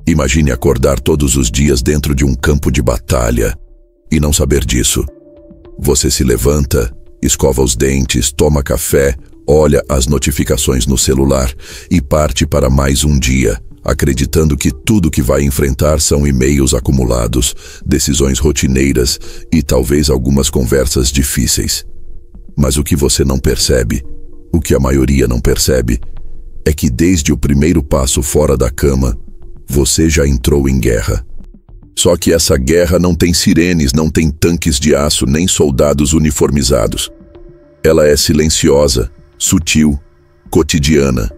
Imagine acordar todos os dias dentro de um campo de batalha e não saber disso. Você se levanta, escova os dentes, toma café, olha as notificações no celular e parte para mais um dia, acreditando que tudo que vai enfrentar são e-mails acumulados, decisões rotineiras e talvez algumas conversas difíceis. Mas o que você não percebe, o que a maioria não percebe, é que desde o primeiro passo fora da cama, você já entrou em guerra. Só que essa guerra não tem sirenes, não tem tanques de aço, nem soldados uniformizados. Ela é silenciosa, sutil, cotidiana.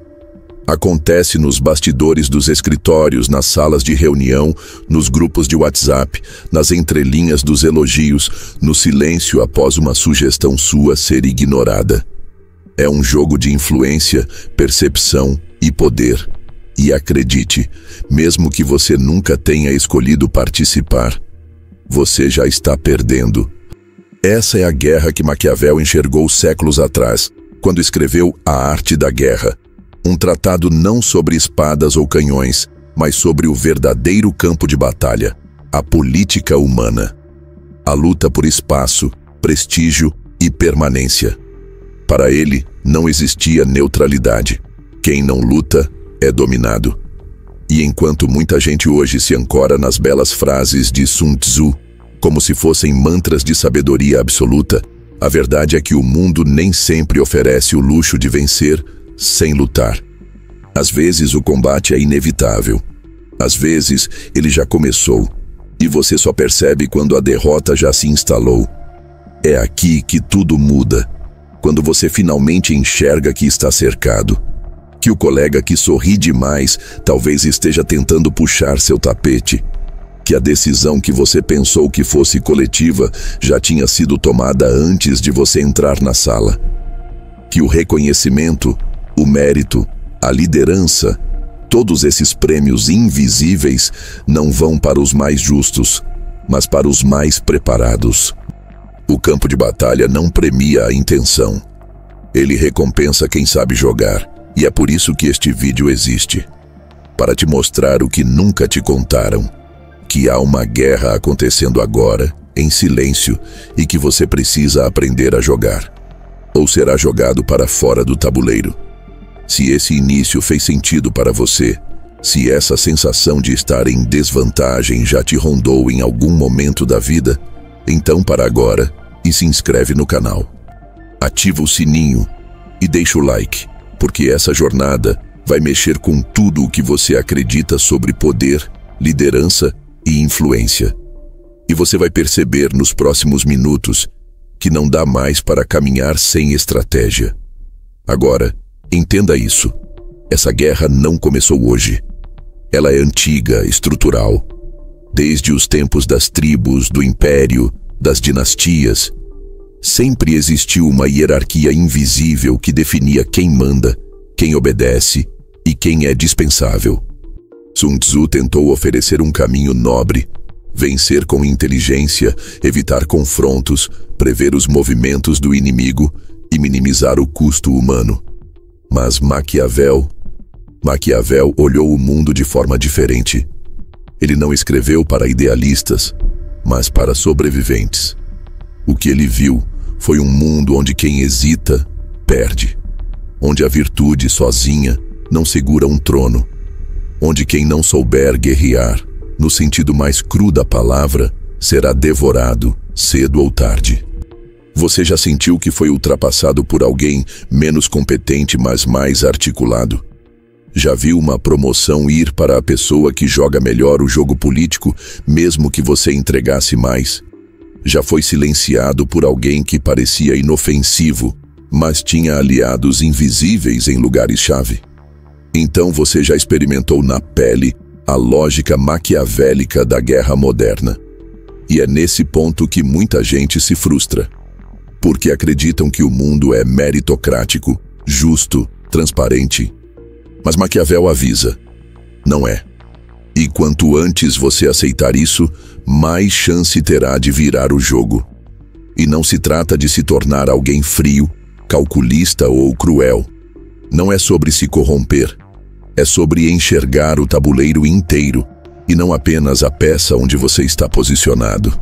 Acontece nos bastidores dos escritórios, nas salas de reunião, nos grupos de WhatsApp, nas entrelinhas dos elogios, no silêncio após uma sugestão sua ser ignorada. É um jogo de influência, percepção e poder. E acredite, mesmo que você nunca tenha escolhido participar, você já está perdendo. Essa é a guerra que Maquiavel enxergou séculos atrás, quando escreveu A Arte da Guerra, um tratado não sobre espadas ou canhões, mas sobre o verdadeiro campo de batalha, a política humana. A luta por espaço, prestígio e permanência. Para ele, não existia neutralidade. Quem não luta é dominado. E enquanto muita gente hoje se ancora nas belas frases de Sun Tzu, como se fossem mantras de sabedoria absoluta, a verdade é que o mundo nem sempre oferece o luxo de vencer sem lutar. Às vezes o combate é inevitável. Às vezes ele já começou, e você só percebe quando a derrota já se instalou. É aqui que tudo muda, quando você finalmente enxerga que está cercado, que o colega que sorri demais talvez esteja tentando puxar seu tapete, que a decisão que você pensou que fosse coletiva já tinha sido tomada antes de você entrar na sala, que o reconhecimento, o mérito, a liderança, todos esses prêmios invisíveis não vão para os mais justos, mas para os mais preparados. O campo de batalha não premia a intenção. Ele recompensa quem sabe jogar. E é por isso que este vídeo existe, para te mostrar o que nunca te contaram, que há uma guerra acontecendo agora, em silêncio, e que você precisa aprender a jogar, ou será jogado para fora do tabuleiro. Se esse início fez sentido para você, se essa sensação de estar em desvantagem já te rondou em algum momento da vida, então para agora e se inscreve no canal. Ativa o sininho e deixa o like. Porque essa jornada vai mexer com tudo o que você acredita sobre poder, liderança e influência. E você vai perceber nos próximos minutos que não dá mais para caminhar sem estratégia. Agora, entenda isso. Essa guerra não começou hoje. Ela é antiga, estrutural. Desde os tempos das tribos, do império, das dinastias, sempre existiu uma hierarquia invisível que definia quem manda, quem obedece e quem é dispensável. Sun Tzu tentou oferecer um caminho nobre, vencer com inteligência, evitar confrontos, prever os movimentos do inimigo e minimizar o custo humano. Mas Maquiavel olhou o mundo de forma diferente. Ele não escreveu para idealistas, mas para sobreviventes. O que ele viu foi um mundo onde quem hesita, perde. Onde a virtude sozinha não segura um trono. Onde quem não souber guerrear, no sentido mais cru da palavra, será devorado, cedo ou tarde. Você já sentiu que foi ultrapassado por alguém menos competente, mas mais articulado? Já viu uma promoção ir para a pessoa que joga melhor o jogo político, mesmo que você entregasse mais? Já foi silenciado por alguém que parecia inofensivo, mas tinha aliados invisíveis em lugares-chave? Então você já experimentou na pele a lógica maquiavélica da guerra moderna. E é nesse ponto que muita gente se frustra. Porque acreditam que o mundo é meritocrático, justo, transparente. Mas Maquiavel avisa: não é. E quanto antes você aceitar isso, mais chance terá de virar o jogo. E não se trata de se tornar alguém frio, calculista ou cruel. Não é sobre se corromper. É sobre enxergar o tabuleiro inteiro e não apenas a peça onde você está posicionado.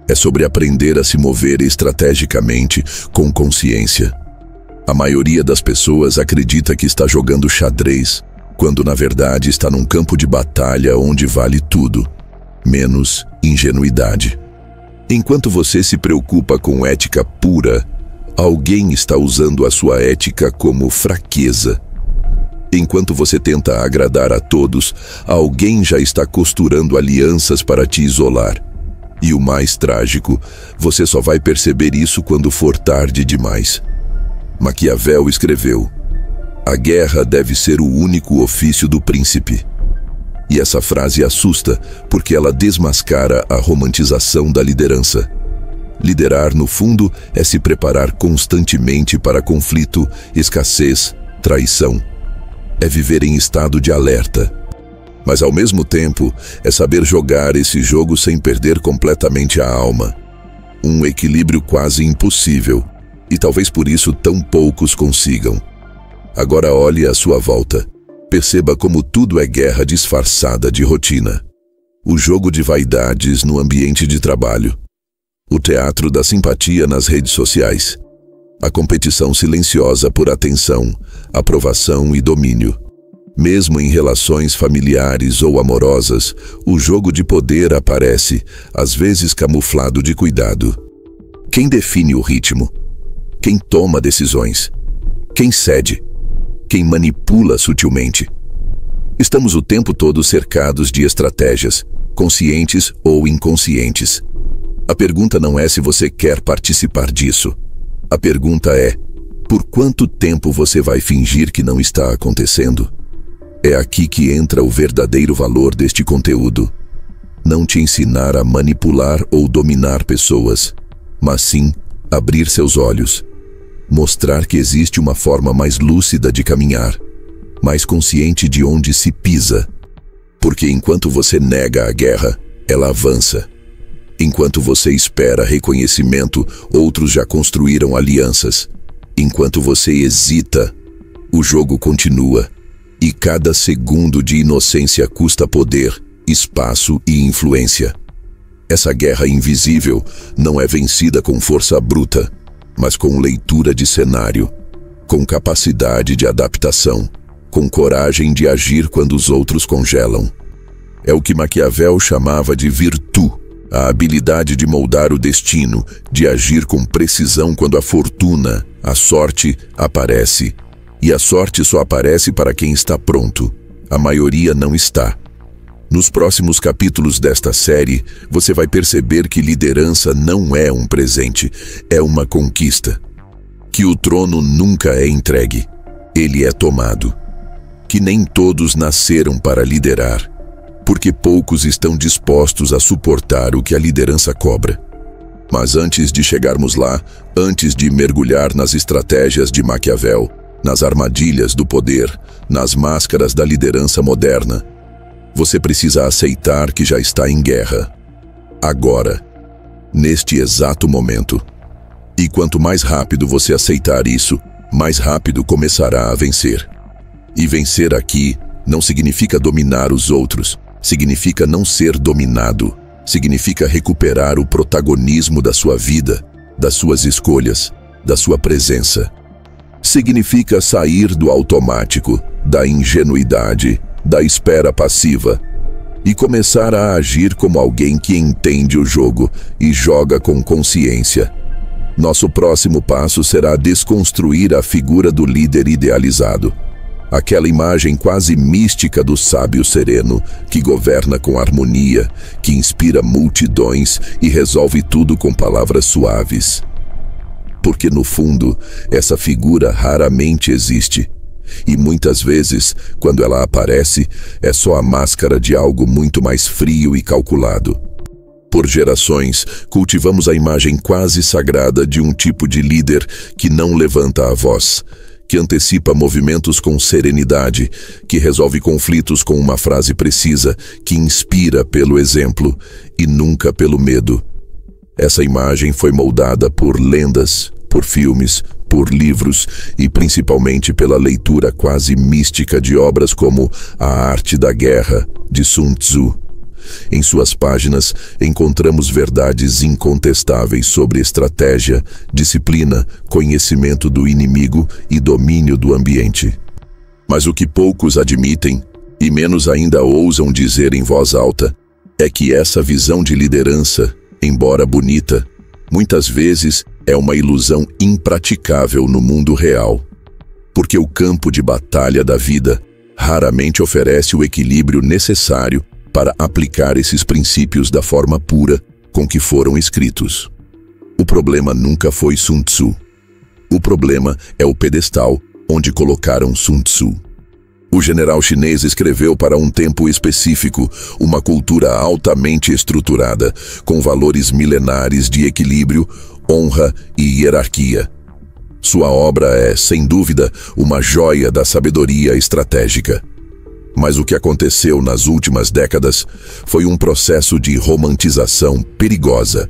É sobre aprender a se mover estrategicamente com consciência. A maioria das pessoas acredita que está jogando xadrez, quando na verdade está num campo de batalha onde vale tudo, menos ingenuidade. Enquanto você se preocupa com ética pura, alguém está usando a sua ética como fraqueza. Enquanto você tenta agradar a todos, alguém já está costurando alianças para te isolar. E o mais trágico, você só vai perceber isso quando for tarde demais. Maquiavel escreveu: "A guerra deve ser o único ofício do príncipe." E essa frase assusta porque ela desmascara a romantização da liderança. Liderar, no fundo, é se preparar constantemente para conflito, escassez, traição. É viver em estado de alerta. Mas, ao mesmo tempo, é saber jogar esse jogo sem perder completamente a alma. Um equilíbrio quase impossível, e talvez por isso tão poucos consigam. Agora olhe à sua volta. Perceba como tudo é guerra disfarçada de rotina. O jogo de vaidades no ambiente de trabalho. O teatro da simpatia nas redes sociais. A competição silenciosa por atenção, aprovação e domínio. Mesmo em relações familiares ou amorosas, o jogo de poder aparece, às vezes camuflado de cuidado. Quem define o ritmo? Quem toma decisões? Quem cede? Quem manipula sutilmente? Estamos o tempo todo cercados de estratégias, conscientes ou inconscientes. A pergunta não é se você quer participar disso. A pergunta é: por quanto tempo você vai fingir que não está acontecendo? É aqui que entra o verdadeiro valor deste conteúdo. Não te ensinar a manipular ou dominar pessoas, mas sim abrir seus olhos. Mostrar que existe uma forma mais lúcida de caminhar, mais consciente de onde se pisa. Porque enquanto você nega a guerra, ela avança. Enquanto você espera reconhecimento, outros já construíram alianças. Enquanto você hesita, o jogo continua. E cada segundo de inocência custa poder, espaço e influência. Essa guerra invisível não é vencida com força bruta, mas com leitura de cenário, com capacidade de adaptação, com coragem de agir quando os outros congelam. É o que Maquiavel chamava de virtu, a habilidade de moldar o destino, de agir com precisão quando a fortuna, a sorte, aparece. E a sorte só aparece para quem está pronto. A maioria não está. Nos próximos capítulos desta série, você vai perceber que liderança não é um presente, é uma conquista. Que o trono nunca é entregue, ele é tomado. Que nem todos nasceram para liderar, porque poucos estão dispostos a suportar o que a liderança cobra. Mas antes de chegarmos lá, antes de mergulhar nas estratégias de Maquiavel, nas armadilhas do poder, nas máscaras da liderança moderna, você precisa aceitar que já está em guerra. Agora, neste exato momento. E quanto mais rápido você aceitar isso, mais rápido começará a vencer. E vencer aqui não significa dominar os outros, significa não ser dominado, significa recuperar o protagonismo da sua vida, das suas escolhas, da sua presença. Significa sair do automático, da ingenuidade, da espera passiva e começar a agir como alguém que entende o jogo e joga com consciência. Nosso próximo passo será desconstruir a figura do líder idealizado. Aquela imagem quase mística do sábio sereno, que governa com harmonia, que inspira multidões e resolve tudo com palavras suaves. Porque, no fundo, essa figura raramente existe. E muitas vezes, quando ela aparece, é só a máscara de algo muito mais frio e calculado. Por gerações, cultivamos a imagem quase sagrada de um tipo de líder que não levanta a voz, que antecipa movimentos com serenidade, que resolve conflitos com uma frase precisa, que inspira pelo exemplo e nunca pelo medo. Essa imagem foi moldada por lendas, por filmes, por livros e principalmente pela leitura quase mística de obras como A Arte da Guerra, de Sun Tzu, Em suas páginas, encontramos verdades incontestáveis sobre estratégia, disciplina, conhecimento do inimigo e domínio do ambiente. Mas o que poucos admitem, e menos ainda ousam dizer em voz alta, é que essa visão de liderança, embora bonita, muitas vezes é uma ilusão impraticável no mundo real. Porque o campo de batalha da vida raramente oferece o equilíbrio necessário para aplicar esses princípios da forma pura com que foram escritos. O problema nunca foi Sun Tzu. O problema é o pedestal onde colocaram Sun Tzu. O general chinês escreveu para um tempo específico, uma cultura altamente estruturada, com valores milenares de equilíbrio, honra e hierarquia. Sua obra é, sem dúvida, uma joia da sabedoria estratégica. Mas o que aconteceu nas últimas décadas foi um processo de romantização perigosa.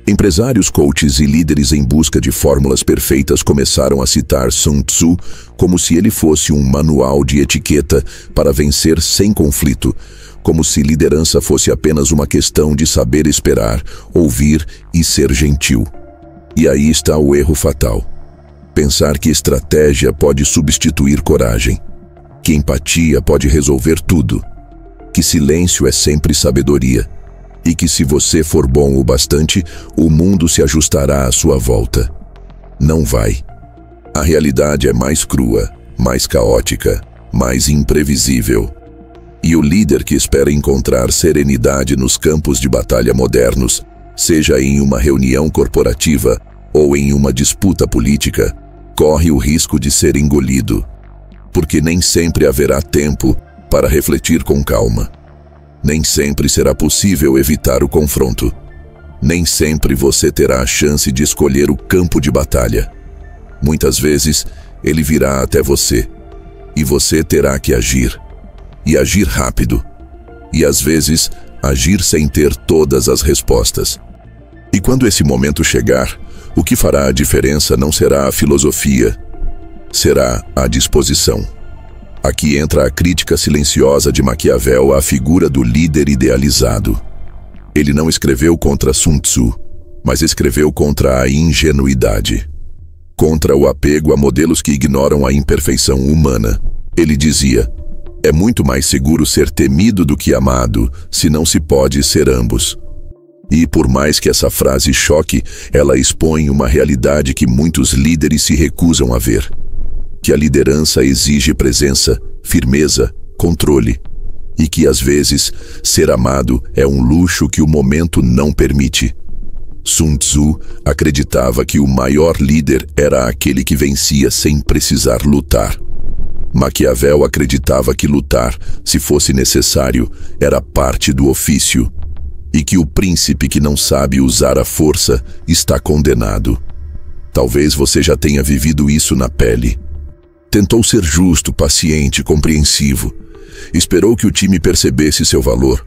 Empresários, coaches e líderes em busca de fórmulas perfeitas começaram a citar Sun Tzu como se ele fosse um manual de etiqueta para vencer sem conflito, como se liderança fosse apenas uma questão de saber esperar, ouvir e ser gentil. E aí está o erro fatal. Pensar que estratégia pode substituir coragem, que empatia pode resolver tudo, que silêncio é sempre sabedoria, e que se você for bom o bastante, o mundo se ajustará à sua volta. Não vai. A realidade é mais crua, mais caótica, mais imprevisível. E o líder que espera encontrar serenidade nos campos de batalha modernos, seja em uma reunião corporativa ou em uma disputa política, corre o risco de ser engolido, porque nem sempre haverá tempo para refletir com calma. Nem sempre será possível evitar o confronto. Nem sempre você terá a chance de escolher o campo de batalha. Muitas vezes, ele virá até você, e você terá que agir. E agir rápido. E às vezes, agir sem ter todas as respostas. E quando esse momento chegar, o que fará a diferença não será a filosofia, será a disposição. Aqui entra a crítica silenciosa de Maquiavel à figura do líder idealizado. Ele não escreveu contra Sun Tzu, mas escreveu contra a ingenuidade. Contra o apego a modelos que ignoram a imperfeição humana. Ele dizia: é muito mais seguro ser temido do que amado, se não se pode ser ambos. E por mais que essa frase choque, ela expõe uma realidade que muitos líderes se recusam a ver. Que a liderança exige presença, firmeza, controle. E que, às vezes, ser amado é um luxo que o momento não permite. Sun Tzu acreditava que o maior líder era aquele que vencia sem precisar lutar. Maquiavel acreditava que lutar, se fosse necessário, era parte do ofício. E que o príncipe que não sabe usar a força está condenado. Talvez você já tenha vivido isso na pele. Tentou ser justo, paciente, compreensivo. Esperou que o time percebesse seu valor.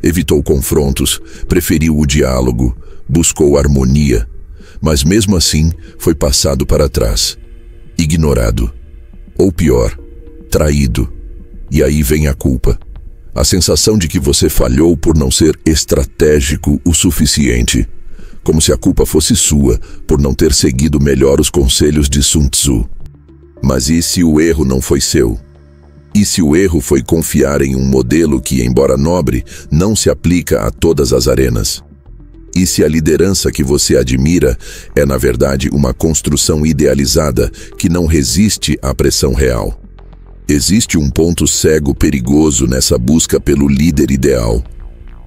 Evitou confrontos, preferiu o diálogo, buscou harmonia. Mas mesmo assim, foi passado para trás. Ignorado. Ou pior, traído. E aí vem a culpa. A sensação de que você falhou por não ser estratégico o suficiente. Como se a culpa fosse sua por não ter seguido melhor os conselhos de Sun Tzu. Mas e se o erro não foi seu? E se o erro foi confiar em um modelo que, embora nobre, não se aplica a todas as arenas? E se a liderança que você admira é, na verdade, uma construção idealizada que não resiste à pressão real? Existe um ponto cego perigoso nessa busca pelo líder ideal.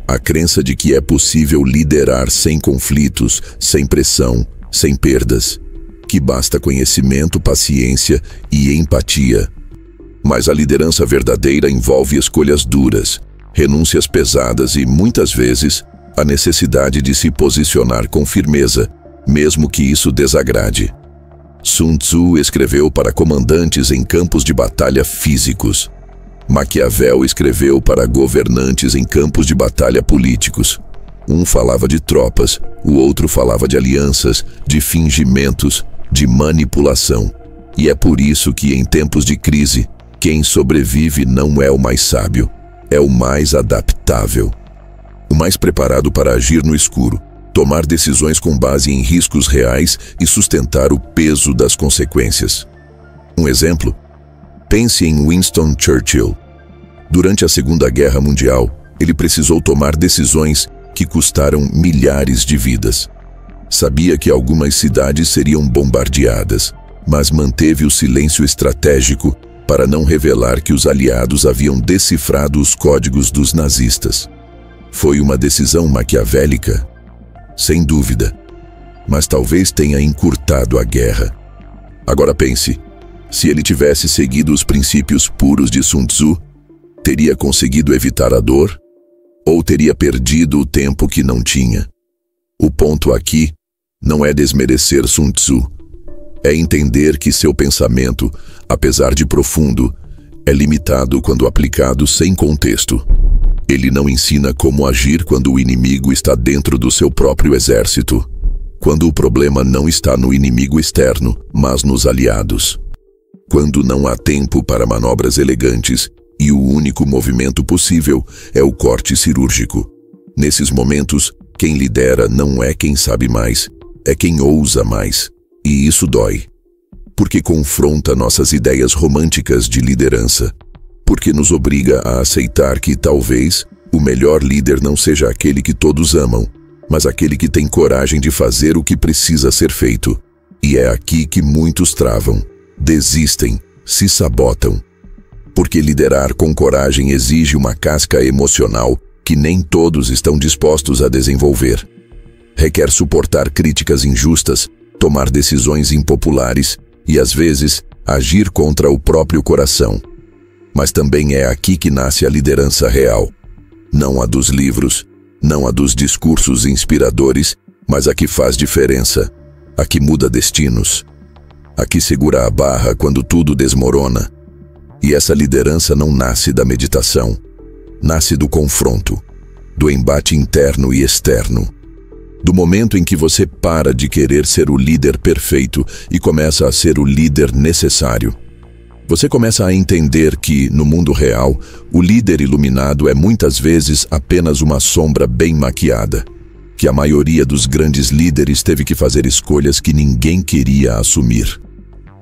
A crença de que é possível liderar sem conflitos, sem pressão, sem perdas. Que basta conhecimento, paciência e empatia. Mas a liderança verdadeira envolve escolhas duras, renúncias pesadas e, muitas vezes, a necessidade de se posicionar com firmeza, mesmo que isso desagrade. Sun Tzu escreveu para comandantes em campos de batalha físicos. Maquiavel escreveu para governantes em campos de batalha políticos. Um falava de tropas, o outro falava de alianças, de fingimentos, de manipulação. E é por isso que, em tempos de crise, quem sobrevive não é o mais sábio, é o mais adaptável. mais preparado para agir no escuro, tomar decisões com base em riscos reais e sustentar o peso das consequências. Um exemplo? Pense em Winston Churchill. Durante a Segunda Guerra Mundial, ele precisou tomar decisões que custaram milhares de vidas. Sabia que algumas cidades seriam bombardeadas, mas manteve o silêncio estratégico para não revelar que os aliados haviam decifrado os códigos dos nazistas. Foi uma decisão maquiavélica? Sem dúvida, mas talvez tenha encurtado a guerra. Agora pense, se ele tivesse seguido os princípios puros de Sun Tzu, teria conseguido evitar a dor? Ou teria perdido o tempo que não tinha? O ponto aqui não é desmerecer Sun Tzu, é entender que seu pensamento, apesar de profundo, é limitado quando aplicado sem contexto. Ele não ensina como agir quando o inimigo está dentro do seu próprio exército, quando o problema não está no inimigo externo, mas nos aliados. Quando não há tempo para manobras elegantes e o único movimento possível é o corte cirúrgico. Nesses momentos, quem lidera não é quem sabe mais, é quem ousa mais. E isso dói, porque confronta nossas ideias românticas de liderança, porque nos obriga a aceitar que talvez o melhor líder não seja aquele que todos amam, mas aquele que tem coragem de fazer o que precisa ser feito. E é aqui que muitos travam, desistem, se sabotam. Porque liderar com coragem exige uma casca emocional que nem todos estão dispostos a desenvolver. Requer suportar críticas injustas, tomar decisões impopulares e, às vezes, agir contra o próprio coração. Mas também é aqui que nasce a liderança real. Não a dos livros, não a dos discursos inspiradores, mas a que faz diferença, a que muda destinos, a que segura a barra quando tudo desmorona. E essa liderança não nasce da meditação, nasce do confronto, do embate interno e externo. Do momento em que você para de querer ser o líder perfeito e começa a ser o líder necessário. Você começa a entender que, no mundo real, o líder iluminado é muitas vezes apenas uma sombra bem maquiada, que a maioria dos grandes líderes teve que fazer escolhas que ninguém queria assumir.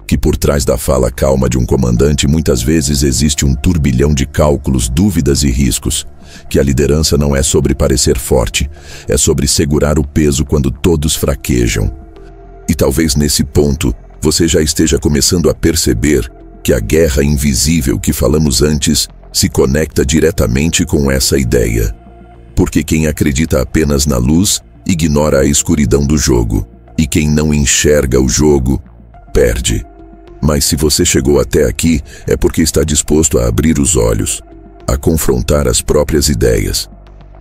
Que por trás da fala calma de um comandante muitas vezes existe um turbilhão de cálculos, dúvidas e riscos. Que a liderança não é sobre parecer forte, é sobre segurar o peso quando todos fraquejam. E talvez nesse ponto você já esteja começando a perceber que a guerra invisível que falamos antes se conecta diretamente com essa ideia. Porque quem acredita apenas na luz ignora a escuridão do jogo, e quem não enxerga o jogo perde. Mas se você chegou até aqui é porque está disposto a abrir os olhos, a confrontar as próprias ideias,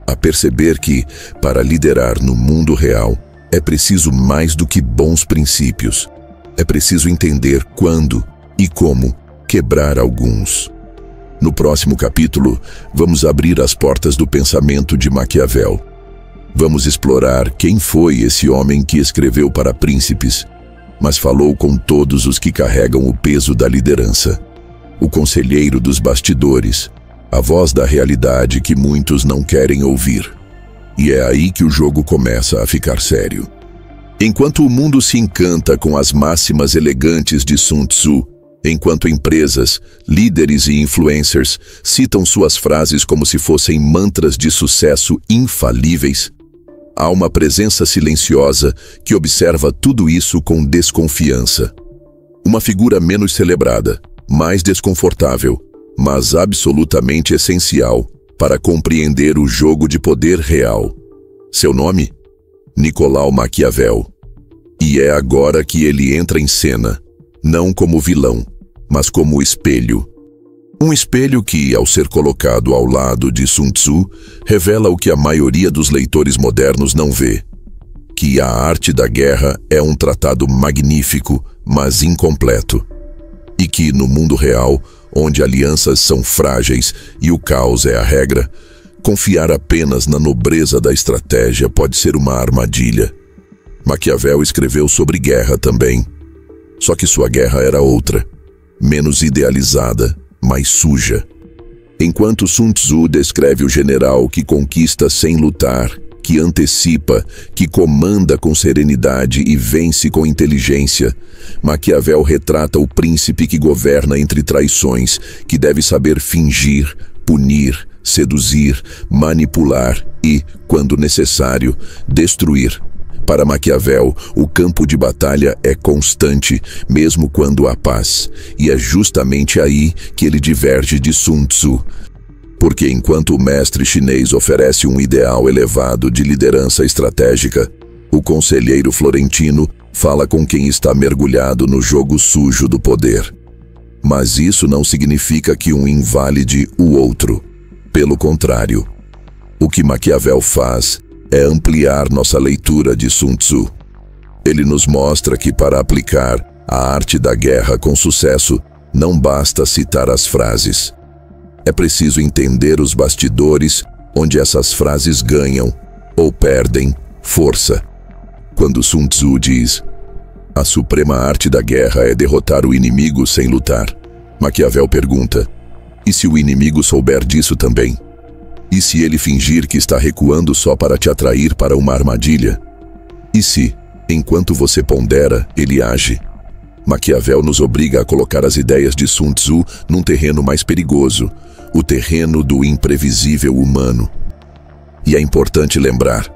a perceber que, para liderar no mundo real, é preciso mais do que bons princípios. É preciso entender quando e como quebrar alguns. No próximo capítulo, vamos abrir as portas do pensamento de Maquiavel. Vamos explorar quem foi esse homem que escreveu para príncipes, mas falou com todos os que carregam o peso da liderança. O conselheiro dos bastidores, a voz da realidade que muitos não querem ouvir. E é aí que o jogo começa a ficar sério. Enquanto o mundo se encanta com as máximas elegantes de Sun Tzu, enquanto empresas, líderes e influencers citam suas frases como se fossem mantras de sucesso infalíveis, há uma presença silenciosa que observa tudo isso com desconfiança. Uma figura menos celebrada, mais desconfortável, mas absolutamente essencial para compreender o jogo de poder real. Seu nome? Nicolau Maquiavel. E é agora que ele entra em cena, não como vilão, mas como espelho. Um espelho que, ao ser colocado ao lado de Sun Tzu, revela o que a maioria dos leitores modernos não vê: que a arte da guerra é um tratado magnífico, mas incompleto. E que, no mundo real, onde alianças são frágeis e o caos é a regra, confiar apenas na nobreza da estratégia pode ser uma armadilha. Maquiavel escreveu sobre guerra também. Só que sua guerra era outra, menos idealizada, mais suja. Enquanto Sun Tzu descreve o general que conquista sem lutar, que antecipa, que comanda com serenidade e vence com inteligência, Maquiavel retrata o príncipe que governa entre traições, que deve saber fingir, punir, seduzir, manipular e, quando necessário, destruir. Para Maquiavel, o campo de batalha é constante, mesmo quando há paz, e é justamente aí que ele diverge de Sun Tzu. Porque enquanto o mestre chinês oferece um ideal elevado de liderança estratégica, o conselheiro florentino fala com quem está mergulhado no jogo sujo do poder. Mas isso não significa que um invalide o outro. Pelo contrário, o que Maquiavel faz é ampliar nossa leitura de Sun Tzu. Ele nos mostra que para aplicar a arte da guerra com sucesso, não basta citar as frases. É preciso entender os bastidores onde essas frases ganham ou perdem força. Quando Sun Tzu diz: "A suprema arte da guerra é derrotar o inimigo sem lutar", Maquiavel pergunta: e se o inimigo souber disso também? E se ele fingir que está recuando só para te atrair para uma armadilha? E se, enquanto você pondera, ele age? Maquiavel nos obriga a colocar as ideias de Sun Tzu num terreno mais perigoso, o terreno do imprevisível humano. E é importante lembrar: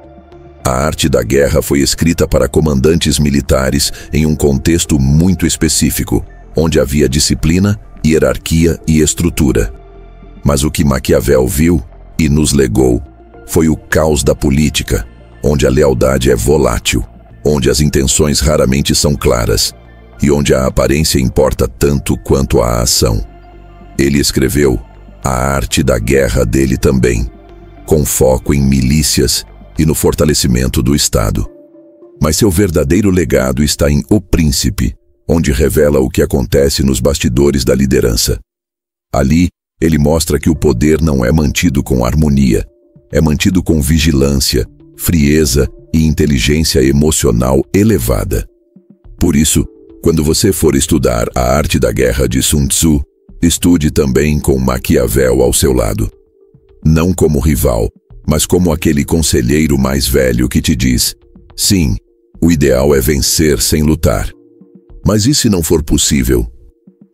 a arte da guerra foi escrita para comandantes militares em um contexto muito específico, onde havia disciplina, hierarquia e estrutura. Mas o que Maquiavel viu e nos legou foi o caos da política, onde a lealdade é volátil, onde as intenções raramente são claras e onde a aparência importa tanto quanto a ação. Ele escreveu a arte da guerra dele também, com foco em milícias e no fortalecimento do Estado. Mas seu verdadeiro legado está em O Príncipe, onde revela o que acontece nos bastidores da liderança. Ali, ele mostra que o poder não é mantido com harmonia, é mantido com vigilância, frieza e inteligência emocional elevada. Por isso, quando você for estudar a arte da guerra de Sun Tzu, estude também com Maquiavel ao seu lado. Não como rival, mas como aquele conselheiro mais velho que te diz: sim, o ideal é vencer sem lutar. Mas e se não for possível?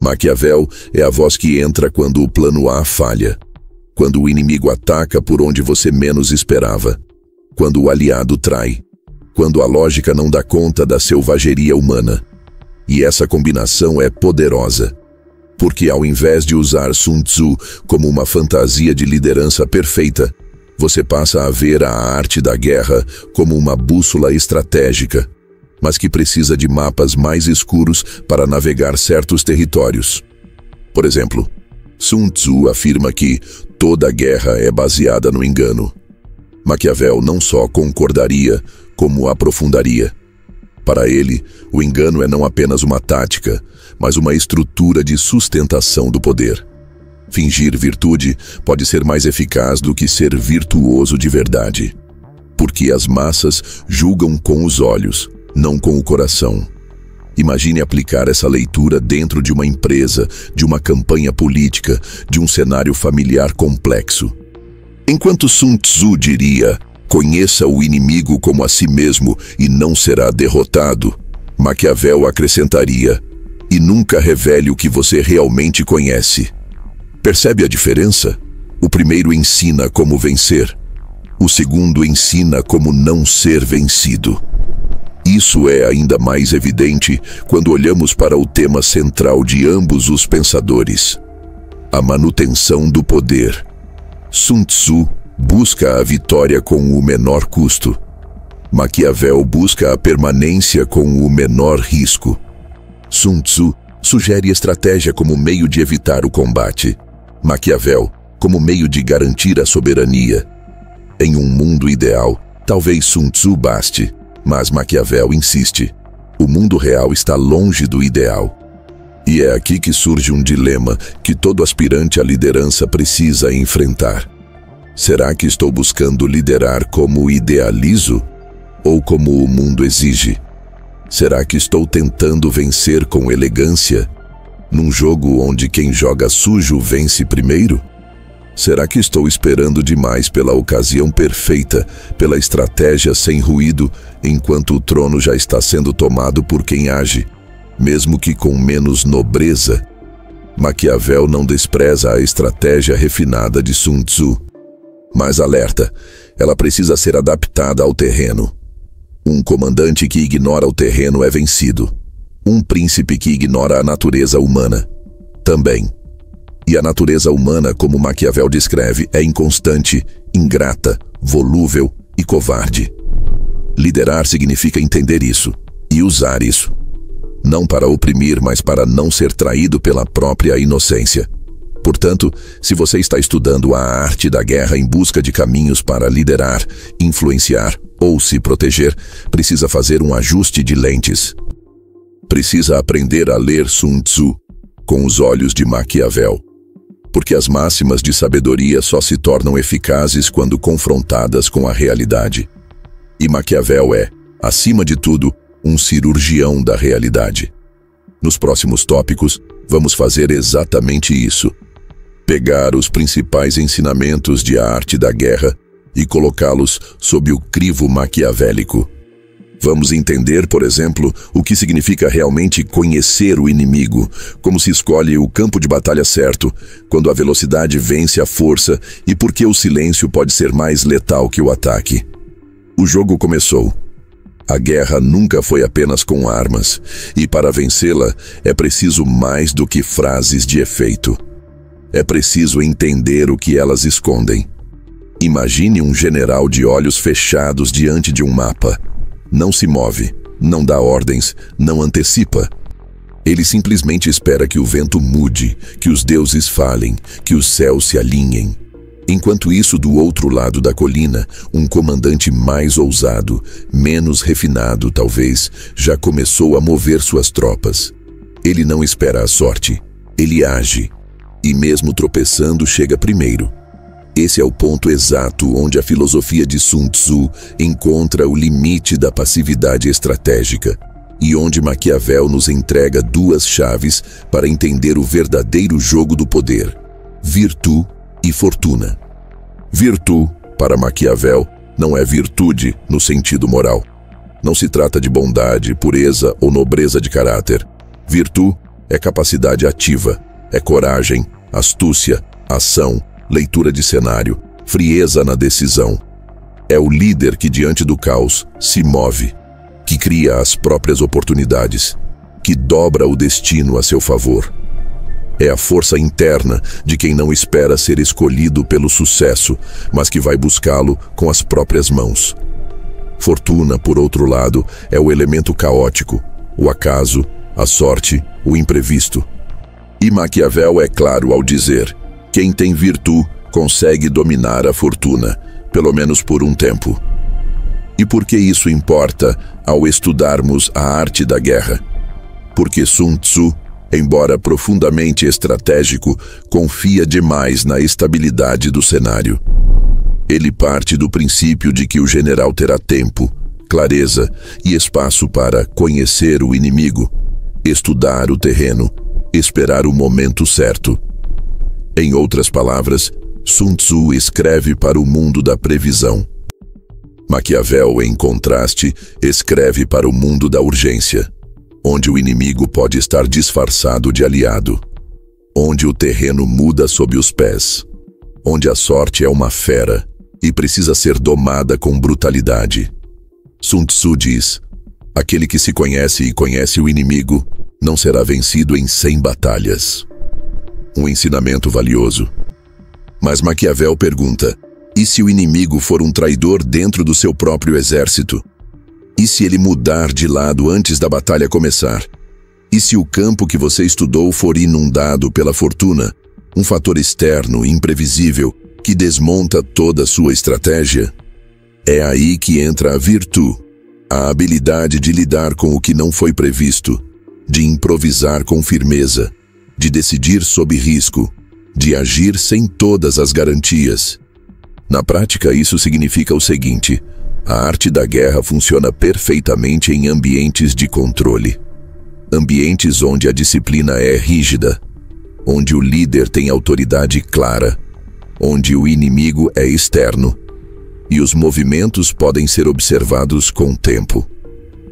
Maquiavel é a voz que entra quando o plano A falha, quando o inimigo ataca por onde você menos esperava, quando o aliado trai, quando a lógica não dá conta da selvageria humana. E essa combinação é poderosa, porque ao invés de usar Sun Tzu como uma fantasia de liderança perfeita, você passa a ver a arte da guerra como uma bússola estratégica, mas que precisa de mapas mais escuros para navegar certos territórios. Por exemplo, Sun Tzu afirma que toda guerra é baseada no engano. Maquiavel não só concordaria, como aprofundaria. Para ele, o engano é não apenas uma tática, mas uma estrutura de sustentação do poder. Fingir virtude pode ser mais eficaz do que ser virtuoso de verdade, porque as massas julgam com os olhos, não com o coração. Imagine aplicar essa leitura dentro de uma empresa, de uma campanha política, de um cenário familiar complexo. Enquanto Sun Tzu diria: conheça o inimigo como a si mesmo e não será derrotado, Maquiavel acrescentaria: e nunca revele o que você realmente conhece. Percebe a diferença? O primeiro ensina como vencer, o segundo ensina como não ser vencido. Isso é ainda mais evidente quando olhamos para o tema central de ambos os pensadores: a manutenção do poder. Sun Tzu busca a vitória com o menor custo. Maquiavel busca a permanência com o menor risco. Sun Tzu sugere estratégia como meio de evitar o combate. Maquiavel como meio de garantir a soberania. Em um mundo ideal, talvez Sun Tzu baste, mas Maquiavel insiste: o mundo real está longe do ideal. E é aqui que surge um dilema que todo aspirante à liderança precisa enfrentar. Será que estou buscando liderar como idealizo ou como o mundo exige? Será que estou tentando vencer com elegância, num jogo onde quem joga sujo vence primeiro? Será que estou esperando demais pela ocasião perfeita, pela estratégia sem ruído, enquanto o trono já está sendo tomado por quem age, mesmo que com menos nobreza? Maquiavel não despreza a estratégia refinada de Sun Tzu. Mas alerta, ela precisa ser adaptada ao terreno. Um comandante que ignora o terreno é vencido. Um príncipe que ignora a natureza humana também. E a natureza humana, como Maquiavel descreve, é inconstante, ingrata, volúvel e covarde. Liderar significa entender isso e usar isso. Não para oprimir, mas para não ser traído pela própria inocência. Portanto, se você está estudando a arte da guerra em busca de caminhos para liderar, influenciar ou se proteger, precisa fazer um ajuste de lentes. Precisa aprender a ler Sun Tzu com os olhos de Maquiavel. Porque as máximas de sabedoria só se tornam eficazes quando confrontadas com a realidade. E Maquiavel é, acima de tudo, um cirurgião da realidade. Nos próximos tópicos, vamos fazer exatamente isso. Pegar os principais ensinamentos de A Arte da Guerra e colocá-los sob o crivo maquiavélico. Vamos entender, por exemplo, o que significa realmente conhecer o inimigo, como se escolhe o campo de batalha certo, quando a velocidade vence a força e por que o silêncio pode ser mais letal que o ataque. O jogo começou. A guerra nunca foi apenas com armas, e para vencê-la é preciso mais do que frases de efeito. É preciso entender o que elas escondem. Imagine um general de olhos fechados diante de um mapa. Não se move, não dá ordens, não antecipa. Ele simplesmente espera que o vento mude, que os deuses falem, que os céus se alinhem. Enquanto isso, do outro lado da colina, um comandante mais ousado, menos refinado talvez, já começou a mover suas tropas. Ele não espera a sorte, ele age. E mesmo tropeçando, chega primeiro. Esse é o ponto exato onde a filosofia de Sun Tzu encontra o limite da passividade estratégica e onde Maquiavel nos entrega duas chaves para entender o verdadeiro jogo do poder: virtude e fortuna. Virtude, para Maquiavel, não é virtude no sentido moral. Não se trata de bondade, pureza ou nobreza de caráter. Virtude é capacidade ativa, é coragem, astúcia, ação, leitura de cenário, frieza na decisão. É o líder que, diante do caos, se move, que cria as próprias oportunidades, que dobra o destino a seu favor. É a força interna de quem não espera ser escolhido pelo sucesso, mas que vai buscá-lo com as próprias mãos. Fortuna, por outro lado, é o elemento caótico, o acaso, a sorte, o imprevisto. E Maquiavel é claro ao dizer: quem tem virtude consegue dominar a fortuna, pelo menos por um tempo. E por que isso importa ao estudarmos a arte da guerra? Porque Sun Tzu, embora profundamente estratégico, confia demais na estabilidade do cenário. Ele parte do princípio de que o general terá tempo, clareza e espaço para conhecer o inimigo, estudar o terreno, esperar o momento certo. Em outras palavras, Sun Tzu escreve para o mundo da previsão. Maquiavel, em contraste, escreve para o mundo da urgência, onde o inimigo pode estar disfarçado de aliado, onde o terreno muda sob os pés, onde a sorte é uma fera e precisa ser domada com brutalidade. Sun Tzu diz: aquele que se conhece e conhece o inimigo não será vencido em 100 batalhas. Um ensinamento valioso. Mas Maquiavel pergunta: e se o inimigo for um traidor dentro do seu próprio exército? E se ele mudar de lado antes da batalha começar? E se o campo que você estudou for inundado pela fortuna, um fator externo, imprevisível, que desmonta toda a sua estratégia? É aí que entra a virtude, a habilidade de lidar com o que não foi previsto, de improvisar com firmeza, de decidir sob risco, de agir sem todas as garantias. Na prática, isso significa o seguinte: a arte da guerra funciona perfeitamente em ambientes de controle. Ambientes onde a disciplina é rígida, onde o líder tem autoridade clara, onde o inimigo é externo e os movimentos podem ser observados com o tempo.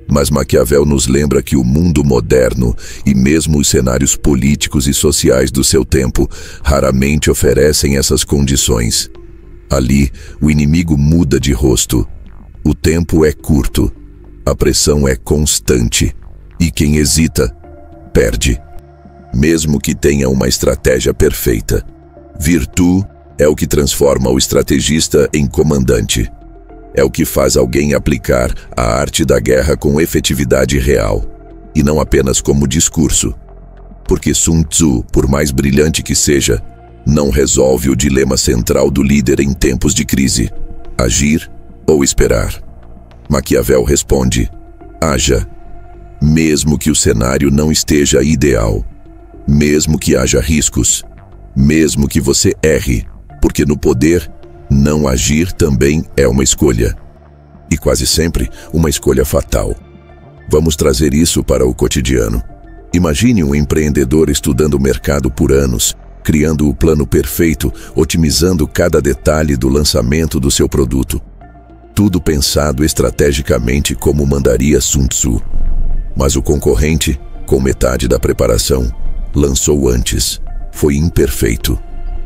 Mas Maquiavel nos lembra que o mundo moderno e mesmo os cenários políticos e sociais do seu tempo raramente oferecem essas condições. Ali, o inimigo muda de rosto. O tempo é curto, a pressão é constante e quem hesita, perde. Mesmo que tenha uma estratégia perfeita. Virtude é o que transforma o estrategista em comandante. É o que faz alguém aplicar a arte da guerra com efetividade real, e não apenas como discurso. Porque Sun Tzu, por mais brilhante que seja, não resolve o dilema central do líder em tempos de crise: agir ou esperar. Maquiavel responde: haja, mesmo que o cenário não esteja ideal, mesmo que haja riscos, mesmo que você erre, porque no poder, não agir também é uma escolha. E quase sempre, uma escolha fatal. Vamos trazer isso para o cotidiano. Imagine um empreendedor estudando o mercado por anos, criando o plano perfeito, otimizando cada detalhe do lançamento do seu produto. Tudo pensado estrategicamente como mandaria Sun Tzu. Mas o concorrente, com metade da preparação, lançou antes. Foi imperfeito,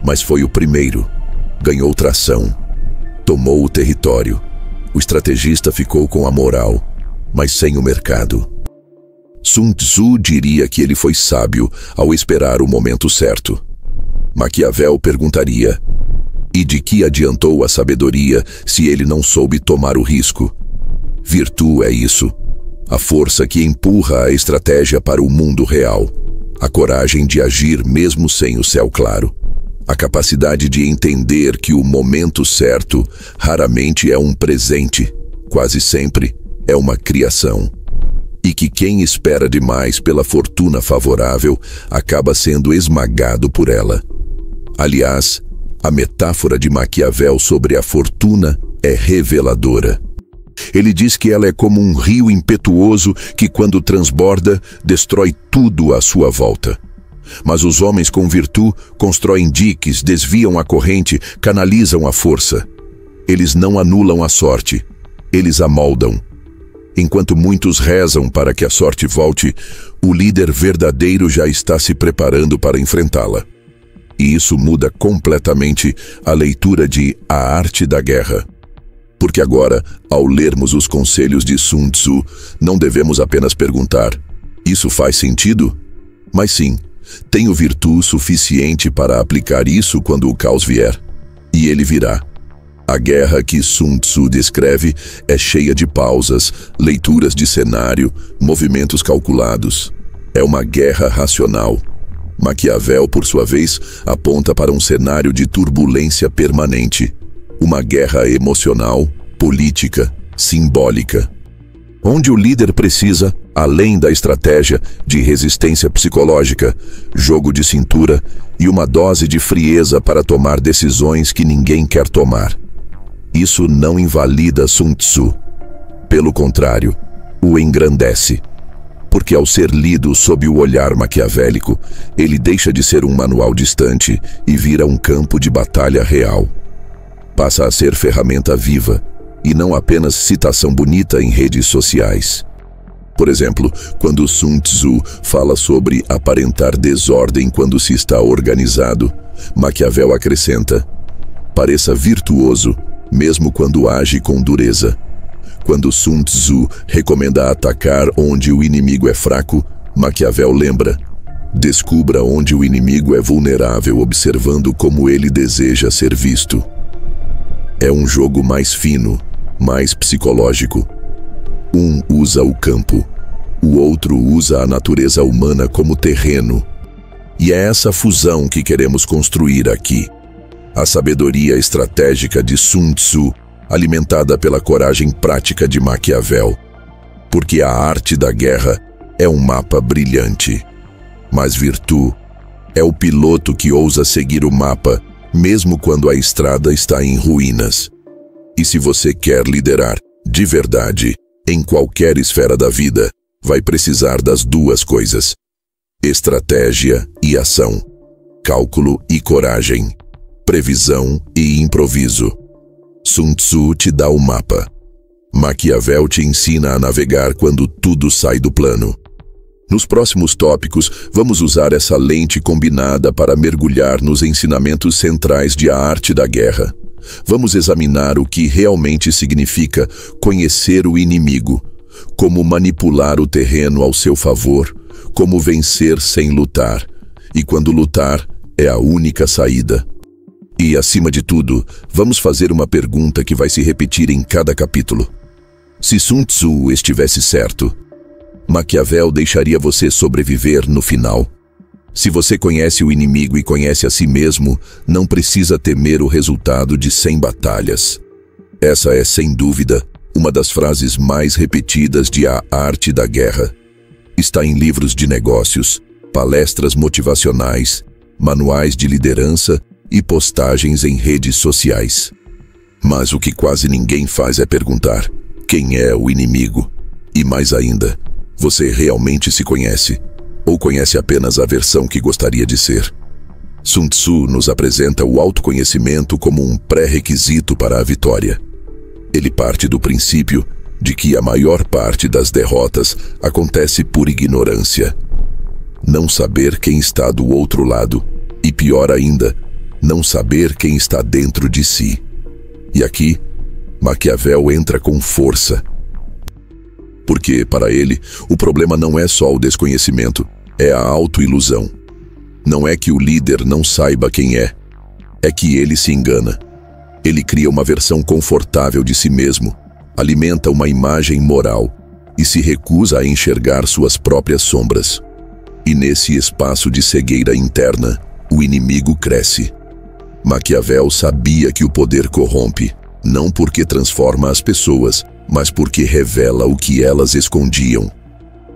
mas foi o primeiro. Ganhou tração, tomou o território. O estrategista ficou com a moral, mas sem o mercado. Sun Tzu diria que ele foi sábio ao esperar o momento certo. Maquiavel perguntaria: e de que adiantou a sabedoria se ele não soube tomar o risco? Virtude é isso, a força que empurra a estratégia para o mundo real, a coragem de agir mesmo sem o céu claro. A capacidade de entender que o momento certo raramente é um presente, quase sempre é uma criação. E que quem espera demais pela fortuna favorável acaba sendo esmagado por ela. Aliás, a metáfora de Maquiavel sobre a fortuna é reveladora. Ele diz que ela é como um rio impetuoso que, quando transborda, destrói tudo à sua volta. Mas os homens com virtude constroem diques, desviam a corrente, canalizam a força. Eles não anulam a sorte, eles a moldam. Enquanto muitos rezam para que a sorte volte, o líder verdadeiro já está se preparando para enfrentá-la. E isso muda completamente a leitura de A Arte da Guerra. Porque agora, ao lermos os conselhos de Sun Tzu, não devemos apenas perguntar: isso faz sentido? Mas sim, tenho virtude suficiente para aplicar isso quando o caos vier. E ele virá. A guerra que Sun Tzu descreve é cheia de pausas, leituras de cenário, movimentos calculados. É uma guerra racional. Maquiavel, por sua vez, aponta para um cenário de turbulência permanente. Uma guerra emocional, política, simbólica. Onde o líder precisa, além da estratégia, de resistência psicológica, jogo de cintura e uma dose de frieza para tomar decisões que ninguém quer tomar. Isso não invalida Sun Tzu. Pelo contrário, o engrandece. Porque ao ser lido sob o olhar maquiavélico, ele deixa de ser um manual distante e vira um campo de batalha real. Passa a ser ferramenta viva, e não apenas citação bonita em redes sociais. Por exemplo, quando Sun Tzu fala sobre aparentar desordem quando se está organizado, Maquiavel acrescenta: pareça virtuoso, mesmo quando age com dureza. Quando Sun Tzu recomenda atacar onde o inimigo é fraco, Maquiavel lembra: descubra onde o inimigo é vulnerável observando como ele deseja ser visto. É um jogo mais fino, mais psicológico. Um usa o campo, o outro usa a natureza humana como terreno. E é essa fusão que queremos construir aqui. A sabedoria estratégica de Sun Tzu, alimentada pela coragem prática de Maquiavel. Porque a arte da guerra é um mapa brilhante. Mas virtude é o piloto que ousa seguir o mapa, mesmo quando a estrada está em ruínas. E se você quer liderar, de verdade, em qualquer esfera da vida, vai precisar das duas coisas: estratégia e ação, cálculo e coragem. previsão e improviso. Sun Tzu te dá o mapa. Maquiavel te ensina a navegar quando tudo sai do plano. Nos próximos tópicos, vamos usar essa lente combinada para mergulhar nos ensinamentos centrais de A Arte da Guerra. Vamos examinar o que realmente significa conhecer o inimigo, como manipular o terreno ao seu favor, como vencer sem lutar, e quando lutar é a única saída. E, acima de tudo, vamos fazer uma pergunta que vai se repetir em cada capítulo. Se Sun Tzu estivesse certo, Maquiavel deixaria você sobreviver no final. Se você conhece o inimigo e conhece a si mesmo, não precisa temer o resultado de 100 batalhas. Essa é, sem dúvida, uma das frases mais repetidas de A Arte da Guerra. Está em livros de negócios, palestras motivacionais, manuais de liderança e postagens em redes sociais. Mas o que quase ninguém faz é perguntar: quem é o inimigo? E mais ainda, você realmente se conhece? Ou conhece apenas a versão que gostaria de ser? Sun Tzu nos apresenta o autoconhecimento como um pré-requisito para a vitória. Ele parte do princípio de que a maior parte das derrotas acontece por ignorância. Não saber quem está do outro lado, e pior ainda, não saber quem está dentro de si. E aqui, Maquiavel entra com força. Porque, para ele, o problema não é só o desconhecimento, é a autoilusão. Não é que o líder não saiba quem é que ele se engana. Ele cria uma versão confortável de si mesmo, alimenta uma imagem moral e se recusa a enxergar suas próprias sombras. E nesse espaço de cegueira interna, o inimigo cresce. Maquiavel sabia que o poder corrompe, não porque transforma as pessoas, mas porque revela o que elas escondiam.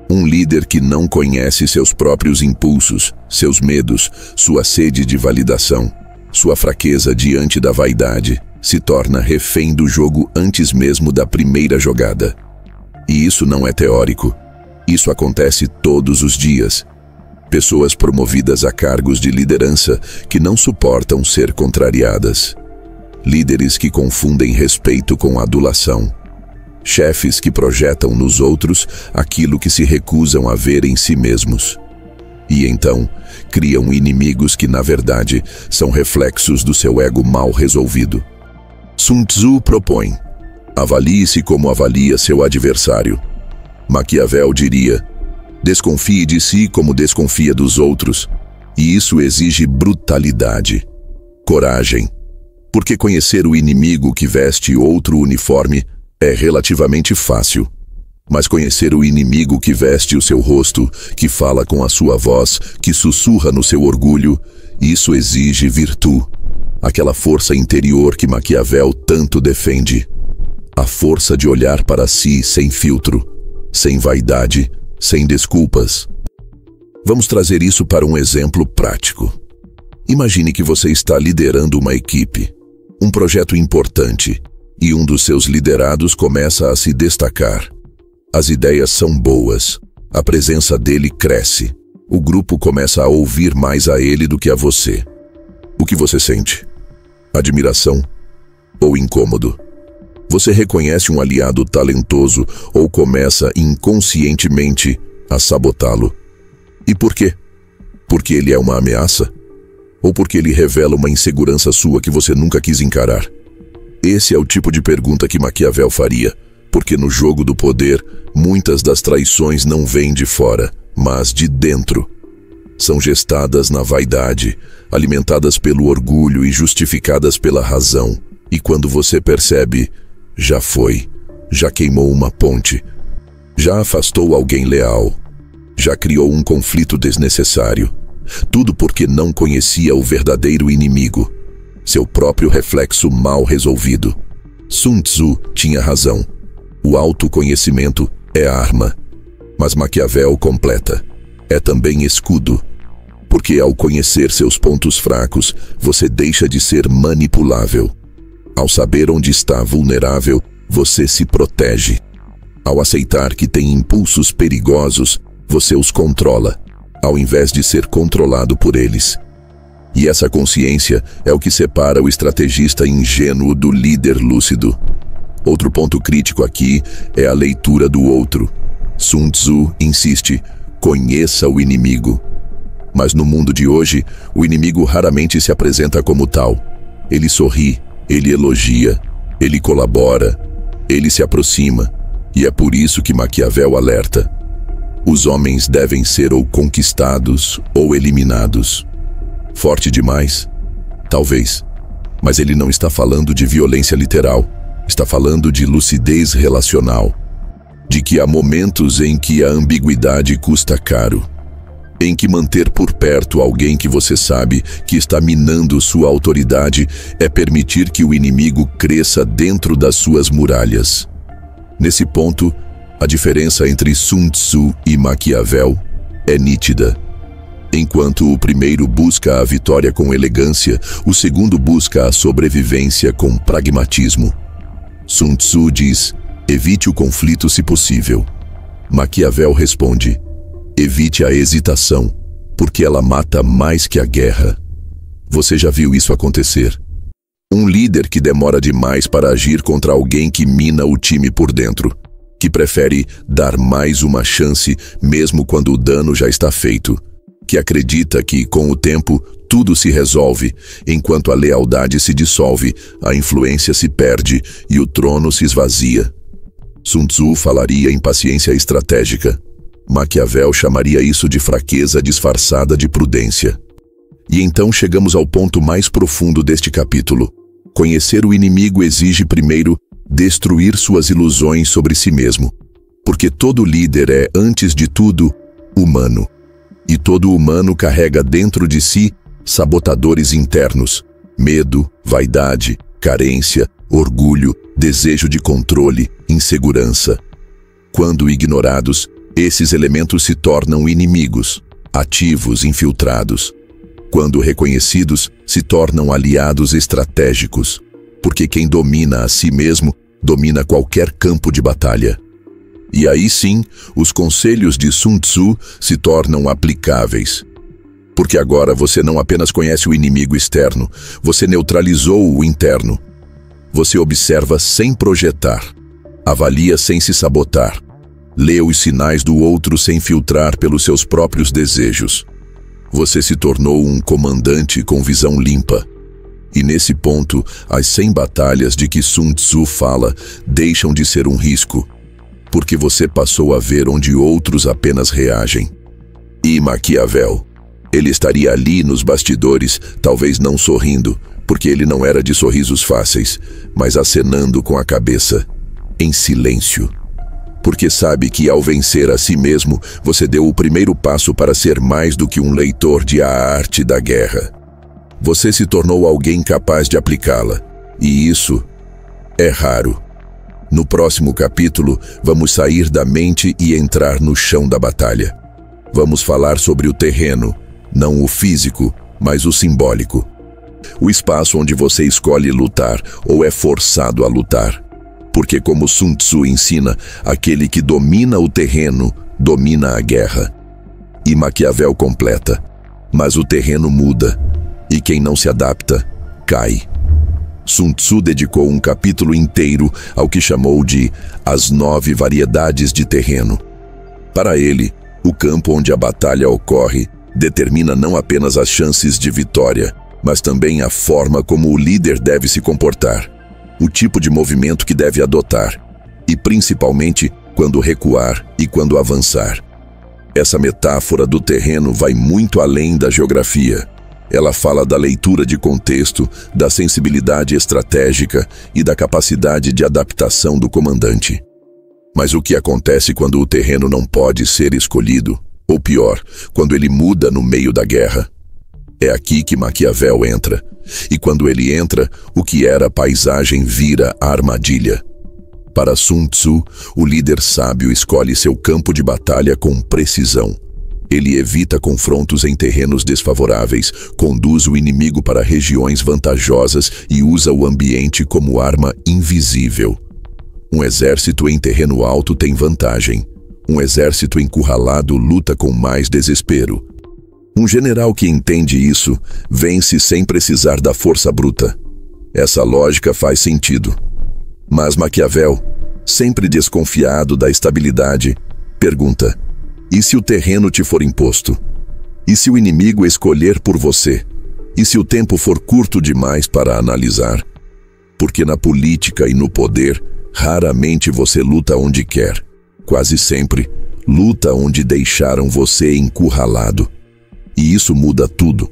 Um líder que não conhece seus próprios impulsos, seus medos, sua sede de validação, sua fraqueza diante da vaidade, se torna refém do jogo antes mesmo da primeira jogada. E isso não é teórico. Isso acontece todos os dias. Pessoas promovidas a cargos de liderança que não suportam ser contrariadas. Líderes que confundem respeito com adulação. Chefes que projetam nos outros aquilo que se recusam a ver em si mesmos. E então, criam inimigos que, na verdade, são reflexos do seu ego mal resolvido. Sun Tzu propõe: avalie-se como avalia seu adversário. Maquiavel diria: desconfie de si como desconfia dos outros. E isso exige brutalidade, coragem. Porque conhecer o inimigo que veste outro uniforme é relativamente fácil. Mas conhecer o inimigo que veste o seu rosto, que fala com a sua voz, que sussurra no seu orgulho, isso exige virtude. Aquela força interior que Maquiavel tanto defende. A força de olhar para si sem filtro, sem vaidade, sem desculpas. Vamos trazer isso para um exemplo prático. Imagine que você está liderando uma equipe, um projeto importante, e um dos seus liderados começa a se destacar. As ideias são boas, a presença dele cresce, o grupo começa a ouvir mais a ele do que a você. O que você sente? Admiração ou incômodo? Você reconhece um aliado talentoso ou começa inconscientemente a sabotá-lo? E por quê? Porque ele é uma ameaça? Ou porque ele revela uma insegurança sua que você nunca quis encarar? Esse é o tipo de pergunta que Maquiavel faria, porque no jogo do poder, muitas das traições não vêm de fora, mas de dentro. São gestadas na vaidade, alimentadas pelo orgulho e justificadas pela razão. E quando você percebe, já foi, já queimou uma ponte, já afastou alguém leal, já criou um conflito desnecessário. Tudo porque não conhecia o verdadeiro inimigo, seu próprio reflexo mal resolvido. Sun Tzu tinha razão. O autoconhecimento é arma, mas Maquiavel completa. É também escudo, porque ao conhecer seus pontos fracos, você deixa de ser manipulável. Ao saber onde está vulnerável, você se protege. Ao aceitar que tem impulsos perigosos, você os controla, ao invés de ser controlado por eles. E essa consciência é o que separa o estrategista ingênuo do líder lúcido. Outro ponto crítico aqui é a leitura do outro. Sun Tzu insiste: conheça o inimigo. Mas no mundo de hoje, o inimigo raramente se apresenta como tal. Ele sorri, ele elogia, ele colabora, ele se aproxima. E é por isso que Maquiavel alerta: os homens devem ser ou conquistados ou eliminados. Forte demais? Talvez. Mas ele não está falando de violência literal. Está falando de lucidez relacional. De que há momentos em que a ambiguidade custa caro. Em que manter por perto alguém que você sabe que está minando sua autoridade é permitir que o inimigo cresça dentro das suas muralhas. Nesse ponto, a diferença entre Sun Tzu e Maquiavel é nítida. Enquanto o primeiro busca a vitória com elegância, o segundo busca a sobrevivência com pragmatismo. Sun Tzu diz: evite o conflito se possível. Maquiavel responde: evite a hesitação, porque ela mata mais que a guerra. Você já viu isso acontecer? Um líder que demora demais para agir contra alguém que mina o time por dentro, que prefere dar mais uma chance mesmo quando o dano já está feito, que acredita que, com o tempo, tudo se resolve, enquanto a lealdade se dissolve, a influência se perde e o trono se esvazia. Sun Tzu falaria em paciência estratégica. Maquiavel chamaria isso de fraqueza disfarçada de prudência. E então chegamos ao ponto mais profundo deste capítulo. Conhecer o inimigo exige primeiro destruir suas ilusões sobre si mesmo, porque todo líder é, antes de tudo, humano. E todo humano carrega dentro de si sabotadores internos: medo, vaidade, carência, orgulho, desejo de controle, insegurança. Quando ignorados, esses elementos se tornam inimigos, ativos, infiltrados. Quando reconhecidos, se tornam aliados estratégicos, porque quem domina a si mesmo, domina qualquer campo de batalha. E aí sim, os conselhos de Sun Tzu se tornam aplicáveis. Porque agora você não apenas conhece o inimigo externo, você neutralizou o interno. Você observa sem projetar, avalia sem se sabotar, lê os sinais do outro sem filtrar pelos seus próprios desejos. Você se tornou um comandante com visão limpa. E nesse ponto, as 100 batalhas de que Sun Tzu fala deixam de ser um risco, porque você passou a ver onde outros apenas reagem. E Maquiavel? Ele estaria ali nos bastidores, talvez não sorrindo, porque ele não era de sorrisos fáceis, mas acenando com a cabeça, em silêncio. Porque sabe que ao vencer a si mesmo, você deu o primeiro passo para ser mais do que um leitor de A Arte da Guerra. Você se tornou alguém capaz de aplicá-la, e isso é raro. No próximo capítulo, vamos sair da mente e entrar no chão da batalha. Vamos falar sobre o terreno, não o físico, mas o simbólico. O espaço onde você escolhe lutar ou é forçado a lutar. Porque, como Sun Tzu ensina, aquele que domina o terreno, domina a guerra. E Maquiavel completa: mas o terreno muda, e quem não se adapta, cai. Sun Tzu dedicou um capítulo inteiro ao que chamou de as 9 variedades de terreno. Para ele, o campo onde a batalha ocorre determina não apenas as chances de vitória, mas também a forma como o líder deve se comportar, o tipo de movimento que deve adotar, e principalmente quando recuar e quando avançar. Essa metáfora do terreno vai muito além da geografia. Ela fala da leitura de contexto, da sensibilidade estratégica e da capacidade de adaptação do comandante. Mas o que acontece quando o terreno não pode ser escolhido? Ou pior, quando ele muda no meio da guerra? É aqui que Maquiavel entra. E quando ele entra, o que era paisagem vira armadilha. Para Sun Tzu, o líder sábio escolhe seu campo de batalha com precisão. Ele evita confrontos em terrenos desfavoráveis, conduz o inimigo para regiões vantajosas e usa o ambiente como arma invisível. Um exército em terreno alto tem vantagem. Um exército encurralado luta com mais desespero. Um general que entende isso vence sem precisar da força bruta. Essa lógica faz sentido. Mas Maquiavel, sempre desconfiado da estabilidade, pergunta: e se o terreno te for imposto? E se o inimigo escolher por você? E se o tempo for curto demais para analisar? Porque na política e no poder, raramente você luta onde quer. Quase sempre, luta onde deixaram você encurralado. E isso muda tudo.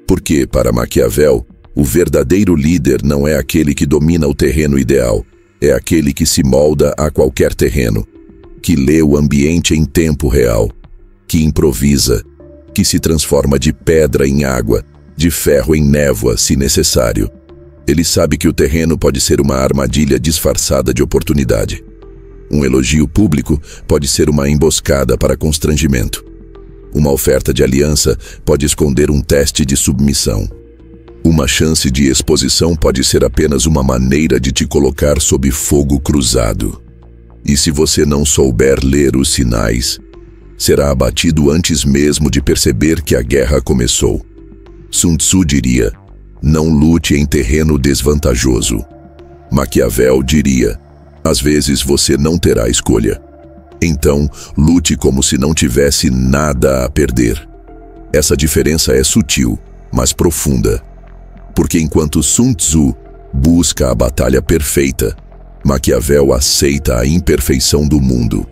Porque, para Maquiavel, o verdadeiro líder não é aquele que domina o terreno ideal, é aquele que se molda a qualquer terreno, que lê o ambiente em tempo real, que improvisa, que se transforma de pedra em água, de ferro em névoa, se necessário. Ele sabe que o terreno pode ser uma armadilha disfarçada de oportunidade. Um elogio público pode ser uma emboscada para constrangimento. Uma oferta de aliança pode esconder um teste de submissão. Uma chance de exposição pode ser apenas uma maneira de te colocar sob fogo cruzado. E se você não souber ler os sinais, será abatido antes mesmo de perceber que a guerra começou. Sun Tzu diria: não lute em terreno desvantajoso. Maquiavel diria: às vezes você não terá escolha. Então, lute como se não tivesse nada a perder. Essa diferença é sutil, mas profunda. Porque enquanto Sun Tzu busca a batalha perfeita, Maquiavel aceita a imperfeição do mundo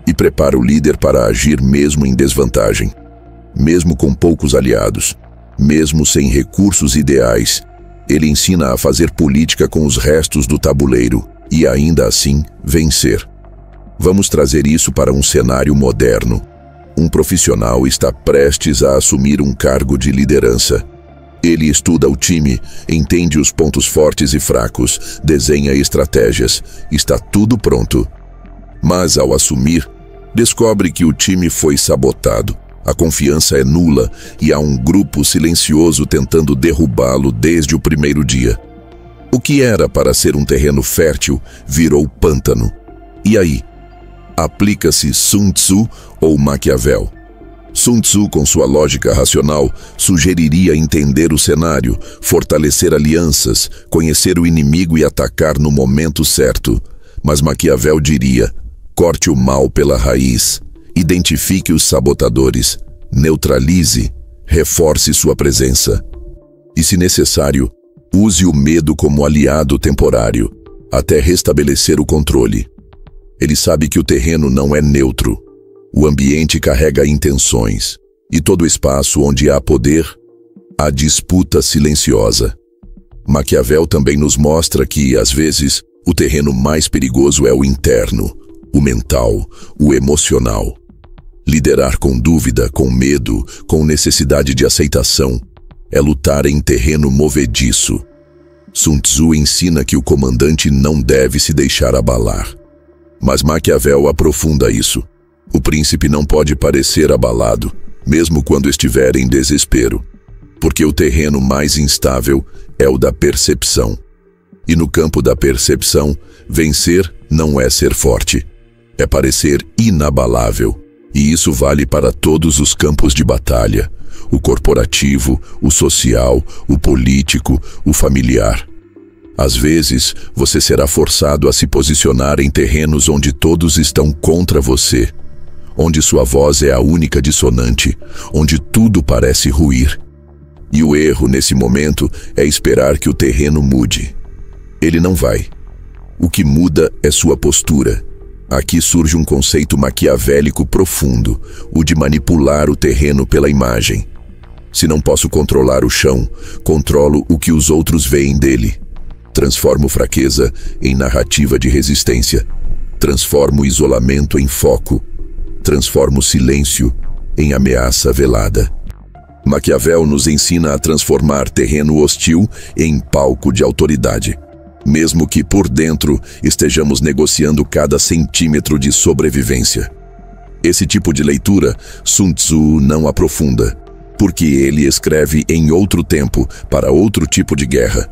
e prepara o líder para agir mesmo em desvantagem, mesmo com poucos aliados, mesmo sem recursos ideais. Ele ensina a fazer política com os restos do tabuleiro e ainda assim vencer. Vamos trazer isso para um cenário moderno. Um profissional está prestes a assumir um cargo de liderança. Ele estuda o time, entende os pontos fortes e fracos, desenha estratégias, está tudo pronto. Mas ao assumir, descobre que o time foi sabotado. A confiança é nula e há um grupo silencioso tentando derrubá-lo desde o primeiro dia. O que era para ser um terreno fértil virou pântano. E aí? Aplica-se Sun Tzu ou Maquiavel? Sun Tzu, com sua lógica racional, sugeriria entender o cenário, fortalecer alianças, conhecer o inimigo e atacar no momento certo. Mas Maquiavel diria: corte o mal pela raiz, identifique os sabotadores, neutralize, reforce sua presença. E, se necessário, use o medo como aliado temporário, até restabelecer o controle. Ele sabe que o terreno não é neutro. O ambiente carrega intenções, e todo espaço onde há poder, há disputa silenciosa. Maquiavel também nos mostra que, às vezes, o terreno mais perigoso é o interno, o mental, o emocional. Liderar com dúvida, com medo, com necessidade de aceitação, é lutar em terreno movediço. Sun Tzu ensina que o comandante não deve se deixar abalar. Mas Maquiavel aprofunda isso. O príncipe não pode parecer abalado, mesmo quando estiver em desespero, porque o terreno mais instável é o da percepção. E no campo da percepção, vencer não é ser forte, é parecer inabalável. E isso vale para todos os campos de batalha: o corporativo, o social, o político, o familiar. Às vezes, você será forçado a se posicionar em terrenos onde todos estão contra você, onde sua voz é a única dissonante, onde tudo parece ruir. E o erro nesse momento é esperar que o terreno mude. Ele não vai. O que muda é sua postura. Aqui surge um conceito maquiavélico profundo, o de manipular o terreno pela imagem. Se não posso controlar o chão, controlo o que os outros veem dele. Transformo fraqueza em narrativa de resistência. Transformo isolamento em foco. Transformo silêncio em ameaça velada. Maquiavel nos ensina a transformar terreno hostil em palco de autoridade, mesmo que por dentro estejamos negociando cada centímetro de sobrevivência. Esse tipo de leitura Sun Tzu não aprofunda, porque ele escreve em outro tempo para outro tipo de guerra.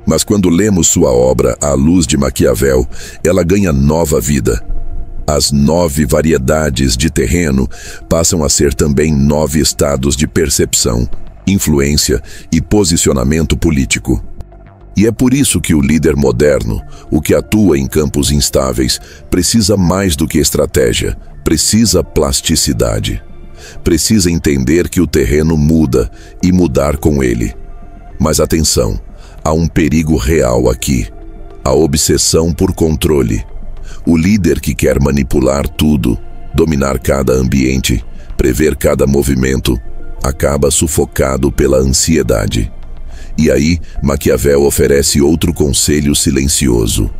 Mas quando lemos sua obra à luz de Maquiavel, ela ganha nova vida. As 9 variedades de terreno passam a ser também 9 estados de percepção, influência e posicionamento político. E é por isso que o líder moderno, o que atua em campos instáveis, precisa mais do que estratégia, precisa plasticidade. Precisa entender que o terreno muda e mudar com ele. Mas atenção, há um perigo real aqui: a obsessão por controle. O líder que quer manipular tudo, dominar cada ambiente, prever cada movimento, acaba sufocado pela ansiedade. E aí, Maquiavel oferece outro conselho silencioso: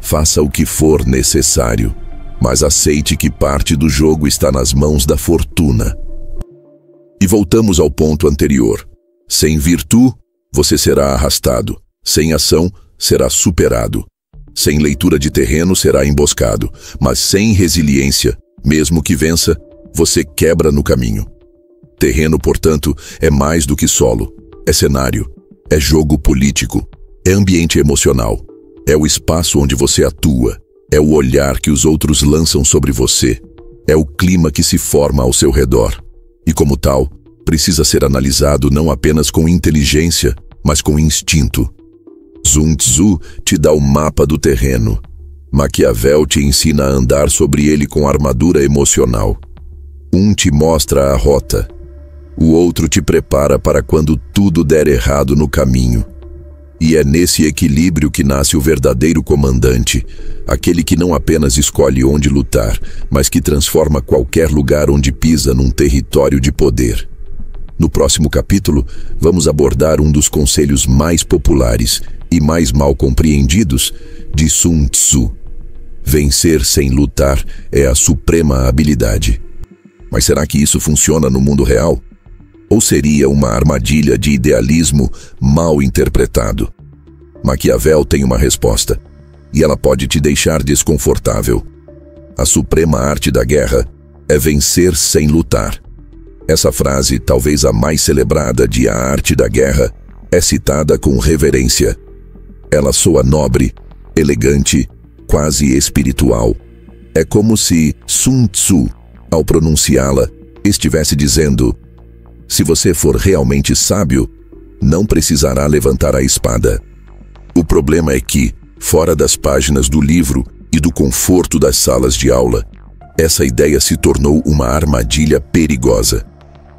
faça o que for necessário, mas aceite que parte do jogo está nas mãos da fortuna. E voltamos ao ponto anterior. Sem virtude, você será arrastado. Sem ação, será superado. Sem leitura de terreno, será emboscado. Mas sem resiliência, mesmo que vença, você quebra no caminho. Terreno, portanto, é mais do que solo. É cenário. É jogo político. É ambiente emocional. É o espaço onde você atua. É o olhar que os outros lançam sobre você. É o clima que se forma ao seu redor. E como tal, precisa ser analisado não apenas com inteligência, mas com instinto. Sun Tzu te dá o mapa do terreno. Maquiavel te ensina a andar sobre ele com armadura emocional. Um te mostra a rota. O outro te prepara para quando tudo der errado no caminho. E é nesse equilíbrio que nasce o verdadeiro comandante, aquele que não apenas escolhe onde lutar, mas que transforma qualquer lugar onde pisa num território de poder. No próximo capítulo, vamos abordar um dos conselhos mais populares e mais mal compreendidos de Sun Tzu. Vencer sem lutar é a suprema habilidade. Mas será que isso funciona no mundo real? Ou seria uma armadilha de idealismo mal interpretado? Maquiavel tem uma resposta, e ela pode te deixar desconfortável. A suprema arte da guerra é vencer sem lutar. Essa frase, talvez a mais celebrada de A Arte da Guerra, é citada com reverência. Ela soa nobre, elegante, quase espiritual. É como se Sun Tzu, ao pronunciá-la, estivesse dizendo: se você for realmente sábio, não precisará levantar a espada. O problema é que, fora das páginas do livro e do conforto das salas de aula, essa ideia se tornou uma armadilha perigosa,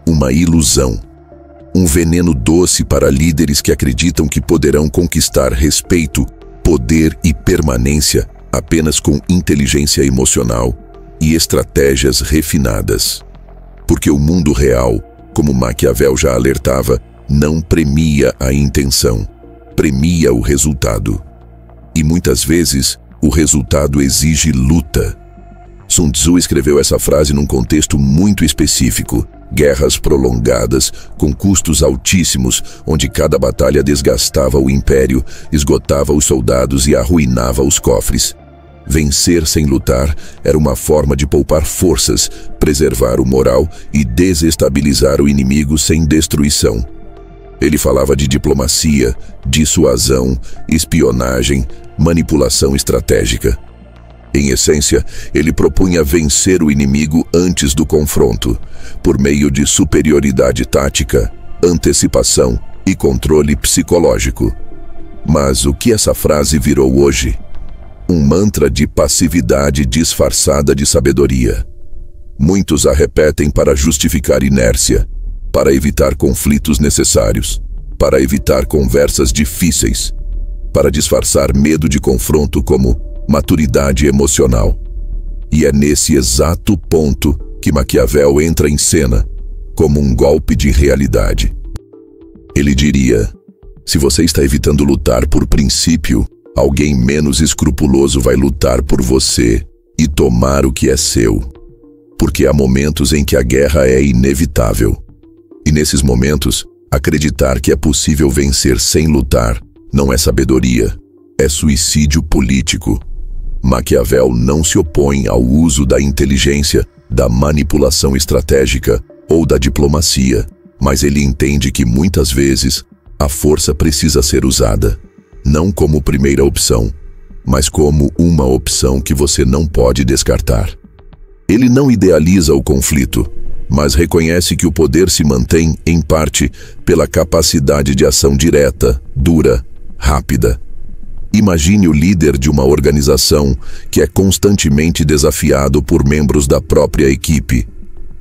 uma ilusão, um veneno doce para líderes que acreditam que poderão conquistar respeito, poder e permanência apenas com inteligência emocional e estratégias refinadas. Porque o mundo real, como Maquiavel já alertava, não premia a intenção, premia o resultado. E muitas vezes, o resultado exige luta. Sun Tzu escreveu essa frase num contexto muito específico: guerras prolongadas, com custos altíssimos, onde cada batalha desgastava o império, esgotava os soldados e arruinava os cofres. Vencer sem lutar era uma forma de poupar forças, preservar o moral e desestabilizar o inimigo sem destruição. Ele falava de diplomacia, dissuasão, espionagem, manipulação estratégica. Em essência, ele propunha vencer o inimigo antes do confronto, por meio de superioridade tática, antecipação e controle psicológico. Mas o que essa frase virou hoje? Um mantra de passividade disfarçada de sabedoria. Muitos a repetem para justificar inércia, para evitar conflitos necessários, para evitar conversas difíceis, para disfarçar medo de confronto como maturidade emocional. E é nesse exato ponto que Maquiavel entra em cena, como um golpe de realidade. Ele diria: se você está evitando lutar por princípio, alguém menos escrupuloso vai lutar por você e tomar o que é seu. Porque há momentos em que a guerra é inevitável. E nesses momentos, acreditar que é possível vencer sem lutar não é sabedoria, é suicídio político. Maquiavel não se opõe ao uso da inteligência, da manipulação estratégica ou da diplomacia, mas ele entende que muitas vezes a força precisa ser usada, não como primeira opção, mas como uma opção que você não pode descartar. Ele não idealiza o conflito, mas reconhece que o poder se mantém, em parte, pela capacidade de ação direta, dura, rápida. Imagine o líder de uma organização que é constantemente desafiado por membros da própria equipe.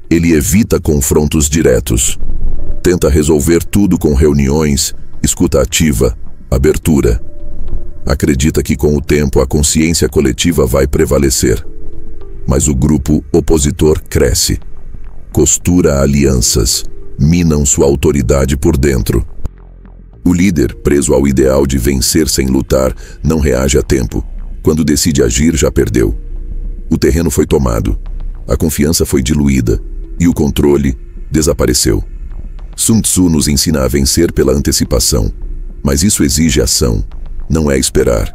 Ele evita confrontos diretos. Tenta resolver tudo com reuniões, escuta ativa, abertura. Acredita que com o tempo a consciência coletiva vai prevalecer. Mas o grupo opositor cresce. Costura alianças, minam sua autoridade por dentro. O líder, preso ao ideal de vencer sem lutar, não reage a tempo. Quando decide agir, já perdeu. O terreno foi tomado, a confiança foi diluída e o controle desapareceu. Sun Tzu nos ensina a vencer pela antecipação, mas isso exige ação, não é esperar.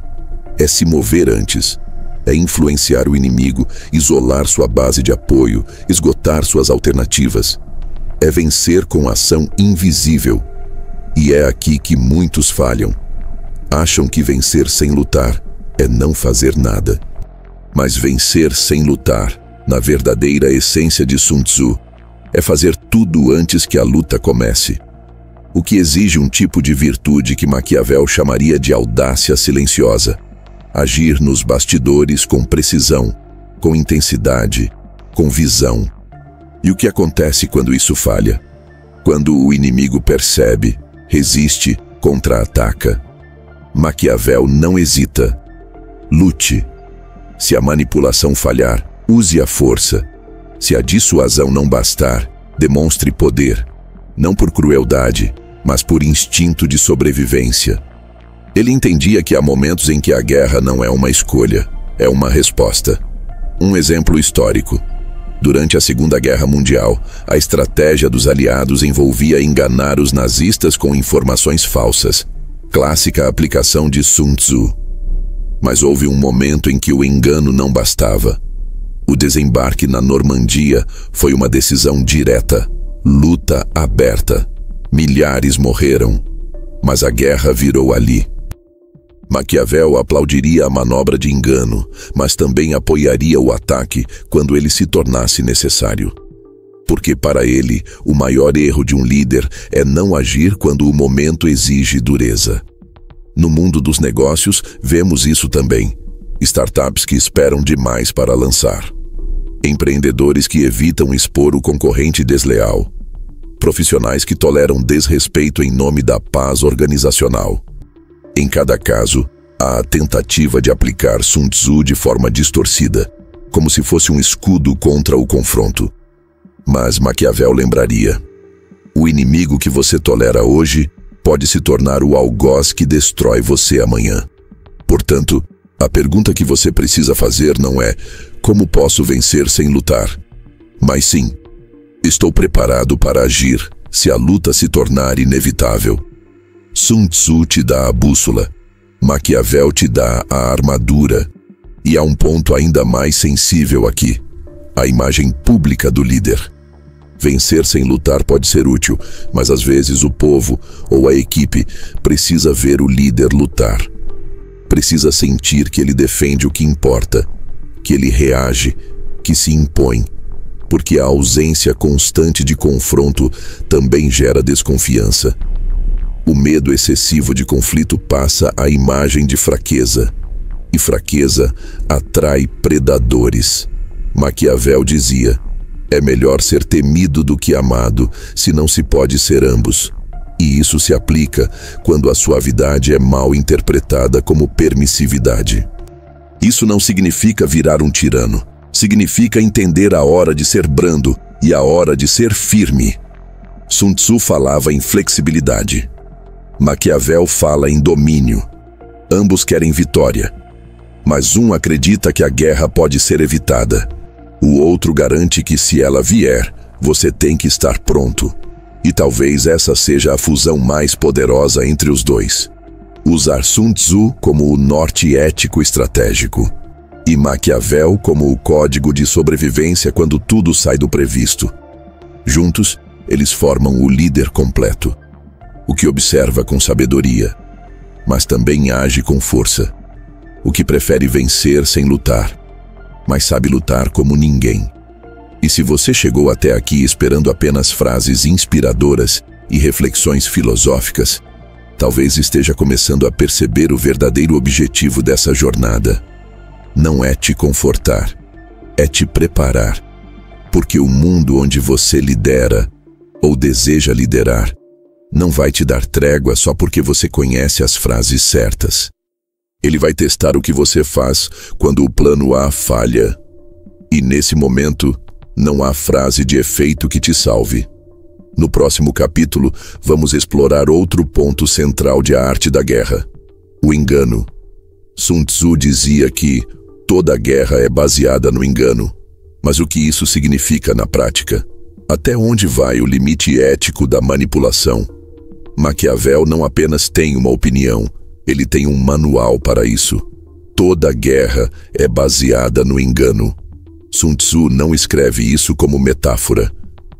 É se mover antes. É influenciar o inimigo, isolar sua base de apoio, esgotar suas alternativas. É vencer com ação invisível. E é aqui que muitos falham. Acham que vencer sem lutar é não fazer nada. Mas vencer sem lutar, na verdadeira essência de Sun Tzu, é fazer tudo antes que a luta comece. O que exige um tipo de virtude que Maquiavel chamaria de audácia silenciosa. Agir nos bastidores com precisão, com intensidade, com visão. E o que acontece quando isso falha? Quando o inimigo percebe, resiste, contra-ataca. Maquiavel não hesita. Lute. Se a manipulação falhar, use a força. Se a dissuasão não bastar, demonstre poder. Não por crueldade, mas por instinto de sobrevivência. Ele entendia que há momentos em que a guerra não é uma escolha, é uma resposta. Um exemplo histórico. Durante a Segunda Guerra Mundial, a estratégia dos aliados envolvia enganar os nazistas com informações falsas. Clássica aplicação de Sun Tzu. Mas houve um momento em que o engano não bastava. O desembarque na Normandia foi uma decisão direta. Luta aberta. Milhares morreram. Mas a guerra virou ali. Maquiavel aplaudiria a manobra de engano, mas também apoiaria o ataque quando ele se tornasse necessário. Porque para ele, o maior erro de um líder é não agir quando o momento exige dureza. No mundo dos negócios, vemos isso também. Startups que esperam demais para lançar. Empreendedores que evitam expor o concorrente desleal. Profissionais que toleram desrespeito em nome da paz organizacional. Em cada caso, há a tentativa de aplicar Sun Tzu de forma distorcida, como se fosse um escudo contra o confronto. Mas Maquiavel lembraria: o inimigo que você tolera hoje pode se tornar o algoz que destrói você amanhã. Portanto, a pergunta que você precisa fazer não é como posso vencer sem lutar, mas sim, estou preparado para agir se a luta se tornar inevitável. Sun Tzu te dá a bússola, Maquiavel te dá a armadura, e há um ponto ainda mais sensível aqui: a imagem pública do líder. Vencer sem lutar pode ser útil, mas às vezes o povo ou a equipe precisa ver o líder lutar. Precisa sentir que ele defende o que importa, que ele reage, que se impõe, porque a ausência constante de confronto também gera desconfiança. O medo excessivo de conflito passa a imagem de fraqueza, e fraqueza atrai predadores. Maquiavel dizia: é melhor ser temido do que amado, se não se pode ser ambos. E isso se aplica quando a suavidade é mal interpretada como permissividade. Isso não significa virar um tirano. Significa entender a hora de ser brando e a hora de ser firme. Sun Tzu falava em flexibilidade. Maquiavel fala em domínio. Ambos querem vitória. Mas um acredita que a guerra pode ser evitada. O outro garante que se ela vier, você tem que estar pronto. E talvez essa seja a fusão mais poderosa entre os dois. Usar Sun Tzu como o norte ético estratégico e Maquiavel como o código de sobrevivência quando tudo sai do previsto. Juntos, eles formam o líder completo, o que observa com sabedoria, mas também age com força. o que prefere vencer sem lutar, mas sabe lutar como ninguém. E se você chegou até aqui esperando apenas frases inspiradoras e reflexões filosóficas, talvez esteja começando a perceber o verdadeiro objetivo dessa jornada. Não é te confortar, é te preparar, porque o mundo onde você lidera ou deseja liderar não vai te dar trégua só porque você conhece as frases certas. Ele vai testar o que você faz quando o plano A falha. E nesse momento, não há frase de efeito que te salve. No próximo capítulo, vamos explorar outro ponto central de A Arte da Guerra: o engano. Sun Tzu dizia que toda guerra é baseada no engano. Mas o que isso significa na prática? Até onde vai o limite ético da manipulação? Maquiavel não apenas tem uma opinião, ele tem um manual para isso. Toda guerra é baseada no engano. Sun Tzu não escreve isso como metáfora.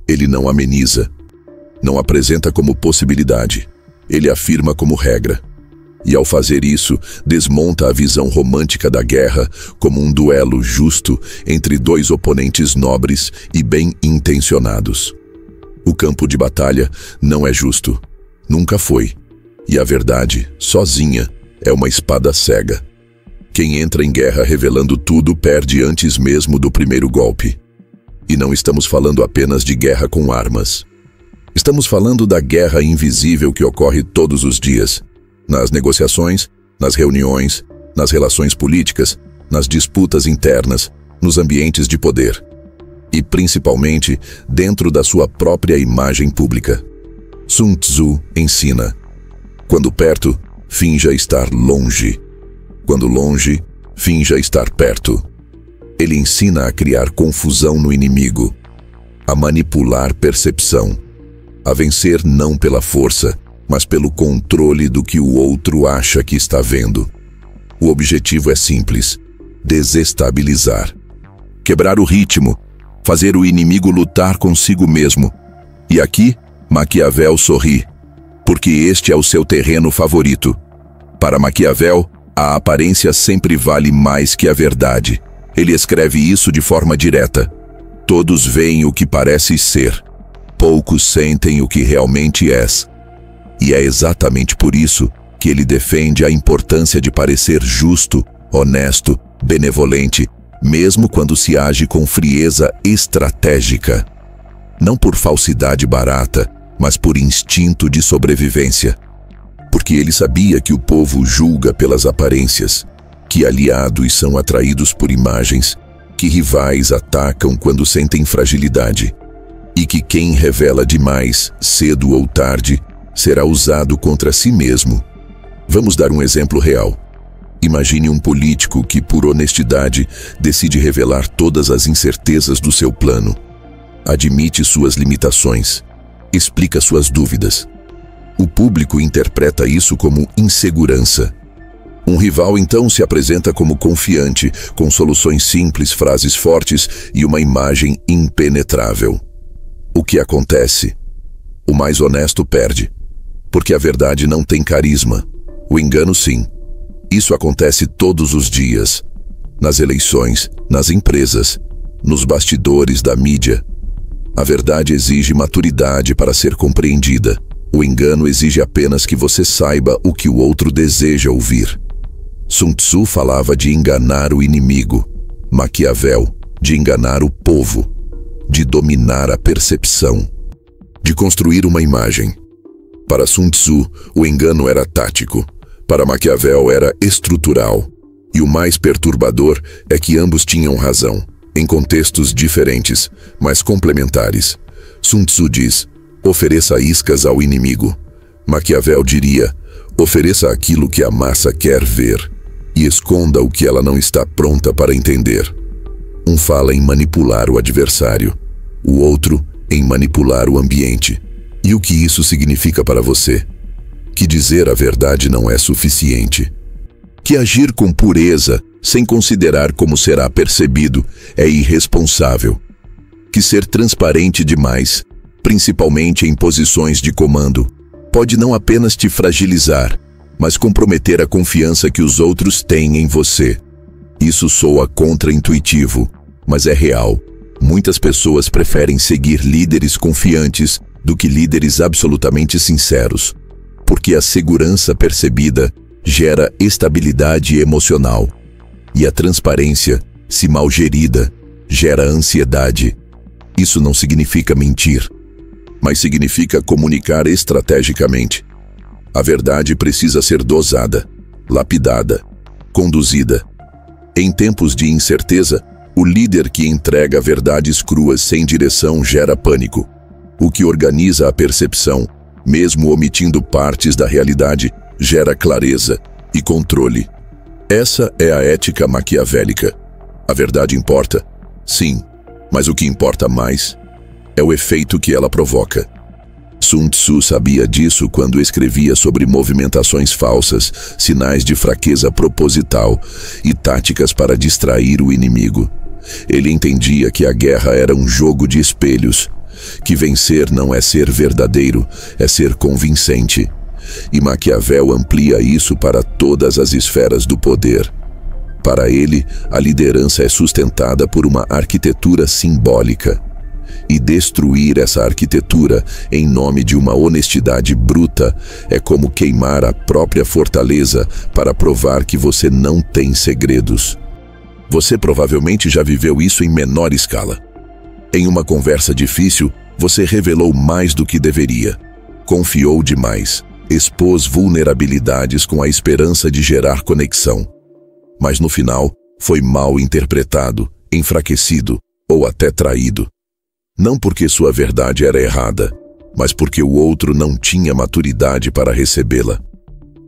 Ele não ameniza. Não apresenta como possibilidade. Ele afirma como regra. E ao fazer isso, desmonta a visão romântica da guerra como um duelo justo entre dois oponentes nobres e bem-intencionados. O campo de batalha não é justo. Nunca foi. E a verdade, sozinha, é uma espada cega. Quem entra em guerra revelando tudo perde antes mesmo do primeiro golpe. E não estamos falando apenas de guerra com armas. Estamos falando da guerra invisível que ocorre todos os dias. Nas negociações, nas reuniões, nas relações políticas, nas disputas internas, nos ambientes de poder. E principalmente dentro da sua própria imagem pública. Sun Tzu ensina: quando perto, finja estar longe. Quando longe, finja estar perto. Ele ensina a criar confusão no inimigo, a manipular percepção, a vencer não pela força, mas pelo controle do que o outro acha que está vendo. O objetivo é simples: desestabilizar, quebrar o ritmo, fazer o inimigo lutar consigo mesmo. E aqui, Maquiavel sorri, porque este é o seu terreno favorito. Para Maquiavel, a aparência sempre vale mais que a verdade. Ele escreve isso de forma direta. Todos veem o que pareces ser, poucos sentem o que realmente és. E é exatamente por isso que ele defende a importância de parecer justo, honesto, benevolente, mesmo quando se age com frieza estratégica. Não por falsidade barata, mas por instinto de sobrevivência. Porque ele sabia que o povo julga pelas aparências, que aliados são atraídos por imagens, que rivais atacam quando sentem fragilidade, e que quem revela demais, cedo ou tarde, será usado contra si mesmo. Vamos dar um exemplo real. Imagine um político que, por honestidade, decide revelar todas as incertezas do seu plano. Admite suas limitações, explica suas dúvidas. O público interpreta isso como insegurança. Um rival então se apresenta como confiante, com soluções simples, frases fortes e uma imagem impenetrável. O que acontece? O mais honesto perde, porque a verdade não tem carisma. O engano sim. Isso acontece todos os dias, nas eleições, nas empresas, nos bastidores da mídia. A verdade exige maturidade para ser compreendida. O engano exige apenas que você saiba o que o outro deseja ouvir. Sun Tzu falava de enganar o inimigo, Maquiavel de enganar o povo, de dominar a percepção, de construir uma imagem. Para Sun Tzu, o engano era tático, para Maquiavel era estrutural. E o mais perturbador é que ambos tinham razão, em contextos diferentes, mas complementares. Sun Tzu diz: ofereça iscas ao inimigo. Maquiavel diria: ofereça aquilo que a massa quer ver e esconda o que ela não está pronta para entender. Um fala em manipular o adversário, o outro em manipular o ambiente. E o que isso significa para você? Que dizer a verdade não é suficiente. Que agir com pureza, sem considerar como será percebido, é irresponsável. Que ser transparente demais, principalmente em posições de comando, pode não apenas te fragilizar, mas comprometer a confiança que os outros têm em você. Isso soa contraintuitivo, mas é real. Muitas pessoas preferem seguir líderes confiantes do que líderes absolutamente sinceros, porque a segurança percebida gera estabilidade emocional, e a transparência, se mal gerida, gera ansiedade. Isso não significa mentir, mas significa comunicar estrategicamente. A verdade precisa ser dosada, lapidada, conduzida. Em tempos de incerteza, o líder que entrega verdades cruas sem direção gera pânico. O que organiza a percepção, mesmo omitindo partes da realidade, gera clareza e controle. Essa é a ética maquiavélica. A verdade importa? Sim, mas o que importa mais é o efeito que ela provoca. Sun Tzu sabia disso quando escrevia sobre movimentações falsas, sinais de fraqueza proposital e táticas para distrair o inimigo. Ele entendia que a guerra era um jogo de espelhos, que vencer não é ser verdadeiro, é ser convincente. E Maquiavel amplia isso para todas as esferas do poder. Para ele, a liderança é sustentada por uma arquitetura simbólica. E destruir essa arquitetura em nome de uma honestidade bruta é como queimar a própria fortaleza para provar que você não tem segredos. Você provavelmente já viveu isso em menor escala. Em uma conversa difícil, você revelou mais do que deveria. Confiou demais. Expôs vulnerabilidades com a esperança de gerar conexão. Mas no final, foi mal interpretado, enfraquecido ou até traído. Não porque sua verdade era errada, mas porque o outro não tinha maturidade para recebê-la.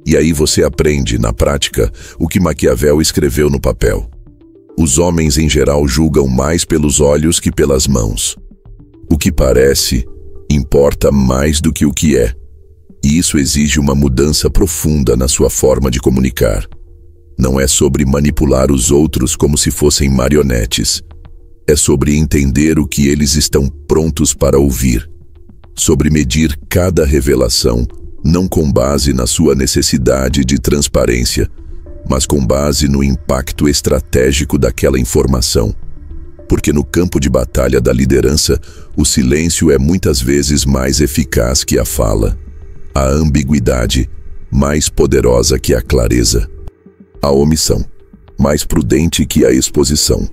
E aí você aprende, na prática, o que Maquiavel escreveu no papel. Os homens em geral julgam mais pelos olhos que pelas mãos. O que parece importa mais do que o que é. E isso exige uma mudança profunda na sua forma de comunicar. Não é sobre manipular os outros como se fossem marionetes. É sobre entender o que eles estão prontos para ouvir. Sobre medir cada revelação, não com base na sua necessidade de transparência, mas com base no impacto estratégico daquela informação. Porque no campo de batalha da liderança, o silêncio é muitas vezes mais eficaz que a fala. A ambiguidade, mais poderosa que a clareza. A omissão, mais prudente que a exposição.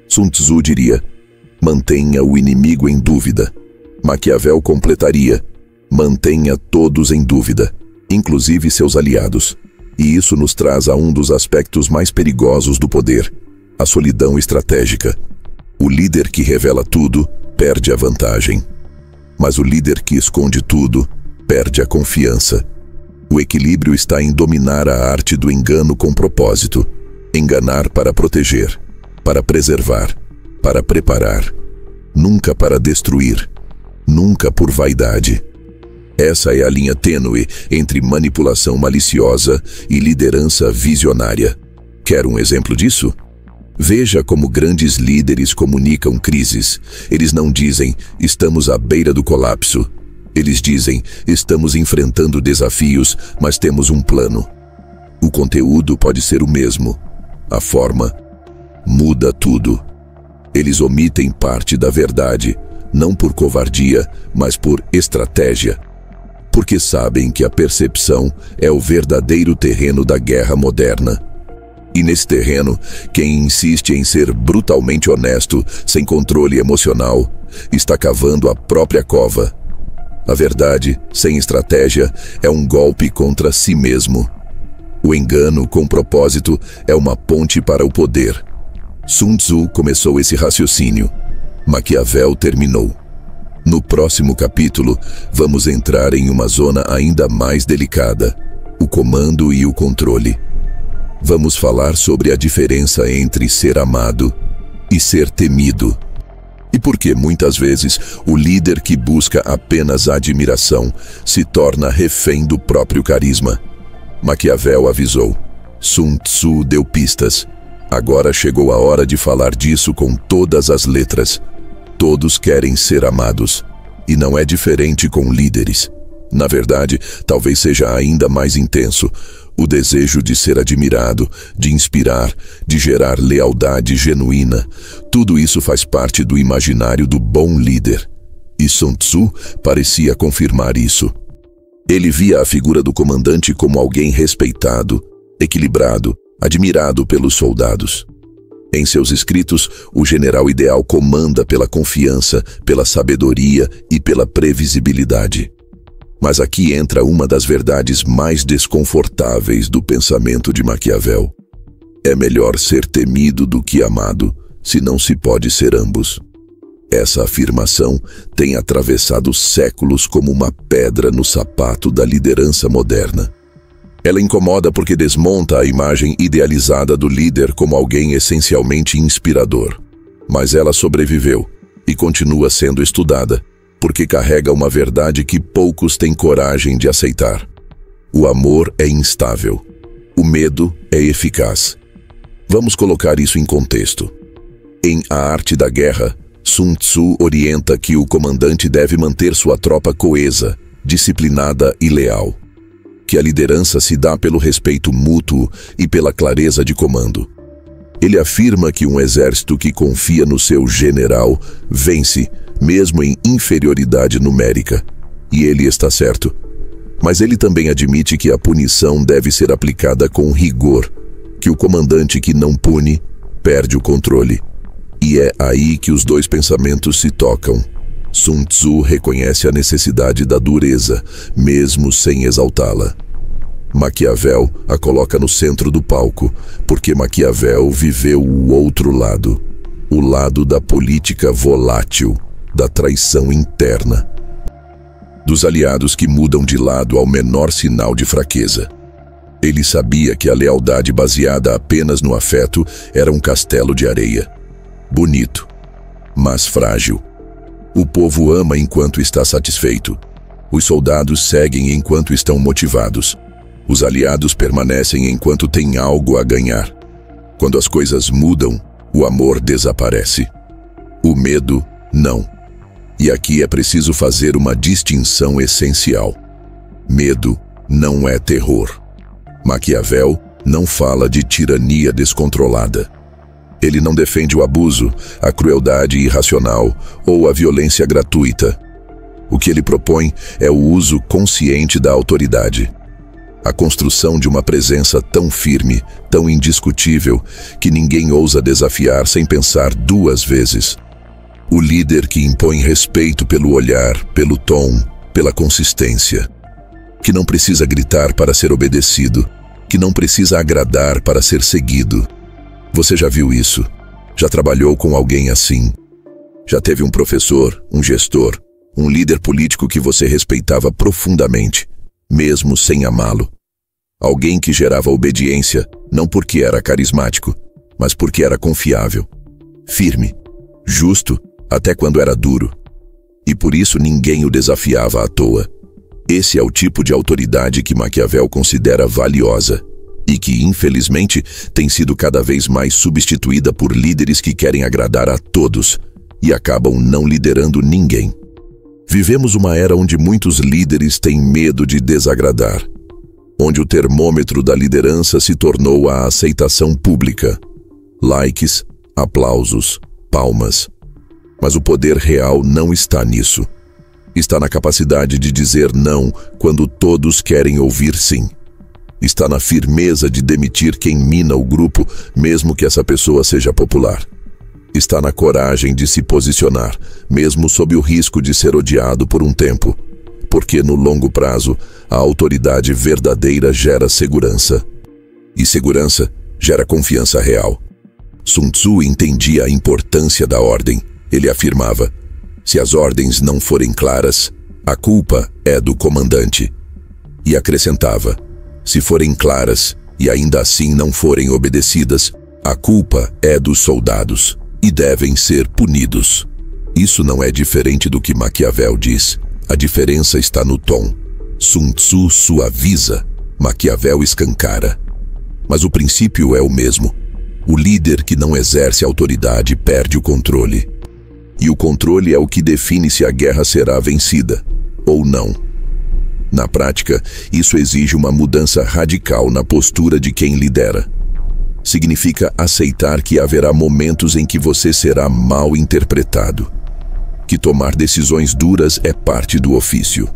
Sun Tzu diria: mantenha o inimigo em dúvida. Maquiavel completaria: mantenha todos em dúvida, inclusive seus aliados. E isso nos traz a um dos aspectos mais perigosos do poder: a solidão estratégica. O líder que revela tudo perde a vantagem. Mas o líder que esconde tudo perde a confiança. O equilíbrio está em dominar a arte do engano com propósito. Enganar para proteger, para preservar, para preparar. Nunca para destruir, nunca por vaidade. Essa é a linha tênue entre manipulação maliciosa e liderança visionária. Quer um exemplo disso? Veja como grandes líderes comunicam crises. Eles não dizem, estamos à beira do colapso. Eles dizem, estamos enfrentando desafios, mas temos um plano. O conteúdo pode ser o mesmo. A forma muda tudo. Eles omitem parte da verdade, não por covardia, mas por estratégia. Porque sabem que a percepção é o verdadeiro terreno da guerra moderna. E nesse terreno, quem insiste em ser brutalmente honesto, sem controle emocional, está cavando a própria cova. A verdade, sem estratégia, é um golpe contra si mesmo. O engano, com propósito, é uma ponte para o poder. Sun Tzu começou esse raciocínio. Maquiavel terminou. No próximo capítulo, vamos entrar em uma zona ainda mais delicada: o comando e o controle. Vamos falar sobre a diferença entre ser amado e ser temido. E por que muitas vezes o líder que busca apenas a admiração se torna refém do próprio carisma. Maquiavel avisou. Sun Tzu deu pistas. Agora chegou a hora de falar disso com todas as letras. Todos querem ser amados. E não é diferente com líderes. Na verdade, talvez seja ainda mais intenso. O desejo de ser admirado, de inspirar, de gerar lealdade genuína. Tudo isso faz parte do imaginário do bom líder. E Sun Tzu parecia confirmar isso. Ele via a figura do comandante como alguém respeitado, equilibrado, admirado pelos soldados. Em seus escritos, o general ideal comanda pela confiança, pela sabedoria e pela previsibilidade. Mas aqui entra uma das verdades mais desconfortáveis do pensamento de Maquiavel. É melhor ser temido do que amado, se não se pode ser ambos. Essa afirmação tem atravessado séculos como uma pedra no sapato da liderança moderna. Ela incomoda porque desmonta a imagem idealizada do líder como alguém essencialmente inspirador. Mas ela sobreviveu e continua sendo estudada, porque carrega uma verdade que poucos têm coragem de aceitar. O amor é instável. O medo é eficaz. Vamos colocar isso em contexto. Em A Arte da Guerra, Sun Tzu orienta que o comandante deve manter sua tropa coesa, disciplinada e leal. Que a liderança se dá pelo respeito mútuo e pela clareza de comando. Ele afirma que um exército que confia no seu general vence, mesmo em inferioridade numérica. E ele está certo. Mas ele também admite que a punição deve ser aplicada com rigor, que o comandante que não pune perde o controle. E é aí que os dois pensamentos se tocam. Sun Tzu reconhece a necessidade da dureza, mesmo sem exaltá-la. Maquiavel a coloca no centro do palco, porque Maquiavel viveu o outro lado, o lado da política volátil, da traição interna, dos aliados que mudam de lado ao menor sinal de fraqueza. Ele sabia que a lealdade baseada apenas no afeto era um castelo de areia. Bonito, mas frágil. O povo ama enquanto está satisfeito. Os soldados seguem enquanto estão motivados. Os aliados permanecem enquanto têm algo a ganhar. Quando as coisas mudam, o amor desaparece. O medo, não. E aqui é preciso fazer uma distinção essencial. Medo não é terror. Maquiavel não fala de tirania descontrolada. Ele não defende o abuso, a crueldade irracional ou a violência gratuita. O que ele propõe é o uso consciente da autoridade. A construção de uma presença tão firme, tão indiscutível, que ninguém ousa desafiar sem pensar duas vezes. O líder que impõe respeito pelo olhar, pelo tom, pela consistência. Que não precisa gritar para ser obedecido, que não precisa agradar para ser seguido. Você já viu isso? Já trabalhou com alguém assim? Já teve um professor, um gestor, um líder político que você respeitava profundamente, mesmo sem amá-lo? Alguém que gerava obediência, não porque era carismático, mas porque era confiável, firme, justo, até quando era duro. E por isso ninguém o desafiava à toa. Esse é o tipo de autoridade que Maquiavel considera valiosa e que, infelizmente, tem sido cada vez mais substituída por líderes que querem agradar a todos e acabam não liderando ninguém. Vivemos uma era onde muitos líderes têm medo de desagradar, onde o termômetro da liderança se tornou a aceitação pública. Likes, aplausos, palmas. Mas o poder real não está nisso. Está na capacidade de dizer não quando todos querem ouvir sim. Está na firmeza de demitir quem mina o grupo, mesmo que essa pessoa seja popular. Está na coragem de se posicionar, mesmo sob o risco de ser odiado por um tempo. Porque no longo prazo, a autoridade verdadeira gera segurança. E segurança gera confiança real. Sun Tzu entendia a importância da ordem. Ele afirmava: se as ordens não forem claras, a culpa é do comandante. E acrescentava: se forem claras e ainda assim não forem obedecidas, a culpa é dos soldados e devem ser punidos. Isso não é diferente do que Maquiavel diz. A diferença está no tom. Sun Tzu suaviza, Maquiavel escancara. Mas o princípio é o mesmo. O líder que não exerce autoridade perde o controle. E o controle é o que define se a guerra será vencida ou não. Na prática, isso exige uma mudança radical na postura de quem lidera. Significa aceitar que haverá momentos em que você será mal interpretado, que tomar decisões duras é parte do ofício,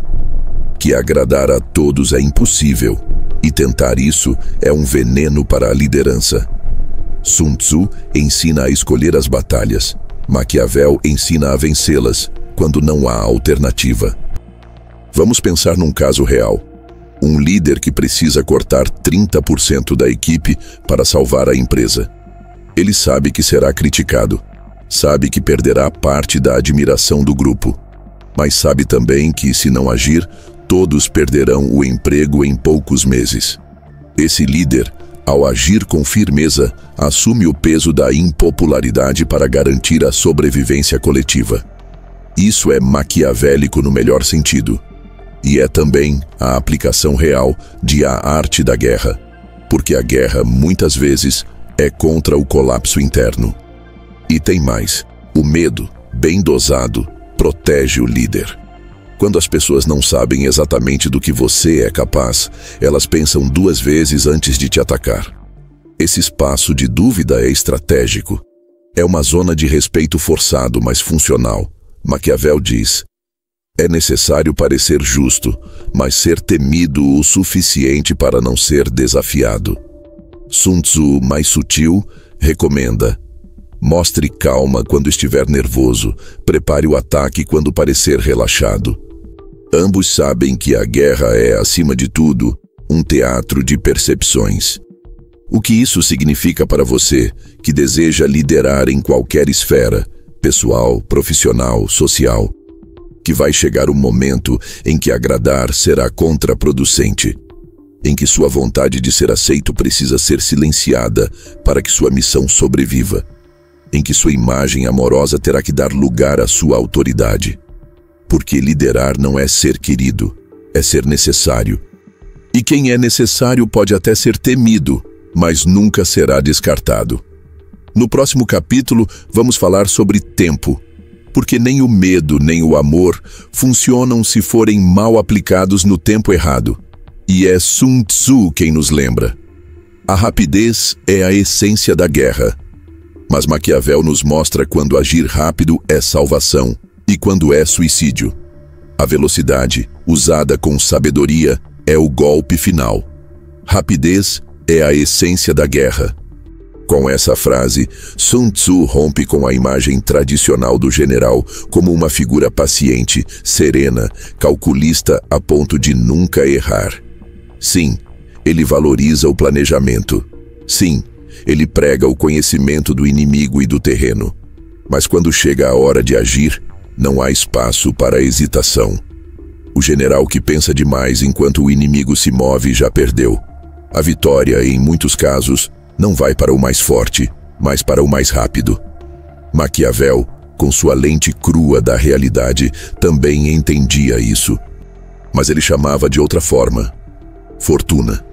que agradar a todos é impossível e tentar isso é um veneno para a liderança. Sun Tzu ensina a escolher as batalhas. Maquiavel ensina a vencê-las quando não há alternativa. Vamos pensar num caso real. Um líder que precisa cortar 30% da equipe para salvar a empresa. Ele sabe que será criticado, sabe que perderá parte da admiração do grupo, mas sabe também que, se não agir, todos perderão o emprego em poucos meses. Esse líder, ao agir com firmeza, assume o peso da impopularidade para garantir a sobrevivência coletiva. Isso é maquiavélico no melhor sentido. E é também a aplicação real de A Arte da Guerra, porque a guerra, muitas vezes, é contra o colapso interno. E tem mais: o medo, bem dosado, protege o líder. Quando as pessoas não sabem exatamente do que você é capaz, elas pensam duas vezes antes de te atacar. Esse espaço de dúvida é estratégico. É uma zona de respeito forçado, mas funcional. Maquiavel diz: é necessário parecer justo, mas ser temido o suficiente para não ser desafiado. Sun Tzu, mais sutil, recomenda: mostre calma quando estiver nervoso, prepare o ataque quando parecer relaxado. Ambos sabem que a guerra é, acima de tudo, um teatro de percepções. O que isso significa para você, que deseja liderar em qualquer esfera, pessoal, profissional, social? Que vai chegar o momento em que agradar será contraproducente, em que sua vontade de ser aceito precisa ser silenciada para que sua missão sobreviva, em que sua imagem amorosa terá que dar lugar à sua autoridade. Porque liderar não é ser querido, é ser necessário. E quem é necessário pode até ser temido, mas nunca será descartado. No próximo capítulo, vamos falar sobre tempo, porque nem o medo nem o amor funcionam se forem mal aplicados no tempo errado. E é Sun Tzu quem nos lembra: a rapidez é a essência da guerra. Mas Maquiavel nos mostra quando agir rápido é salvação e quando é suicídio. A velocidade, usada com sabedoria, é o golpe final. Rapidez é a essência da guerra. Com essa frase, Sun Tzu rompe com a imagem tradicional do general como uma figura paciente, serena, calculista a ponto de nunca errar. Sim, ele valoriza o planejamento. Sim, ele prega o conhecimento do inimigo e do terreno. Mas quando chega a hora de agir, não há espaço para hesitação. O general que pensa demais enquanto o inimigo se move já perdeu. A vitória, em muitos casos, não vai para o mais forte, mas para o mais rápido. Maquiavel, com sua lente crua da realidade, também entendia isso. Mas ele chamava de outra forma: fortuna.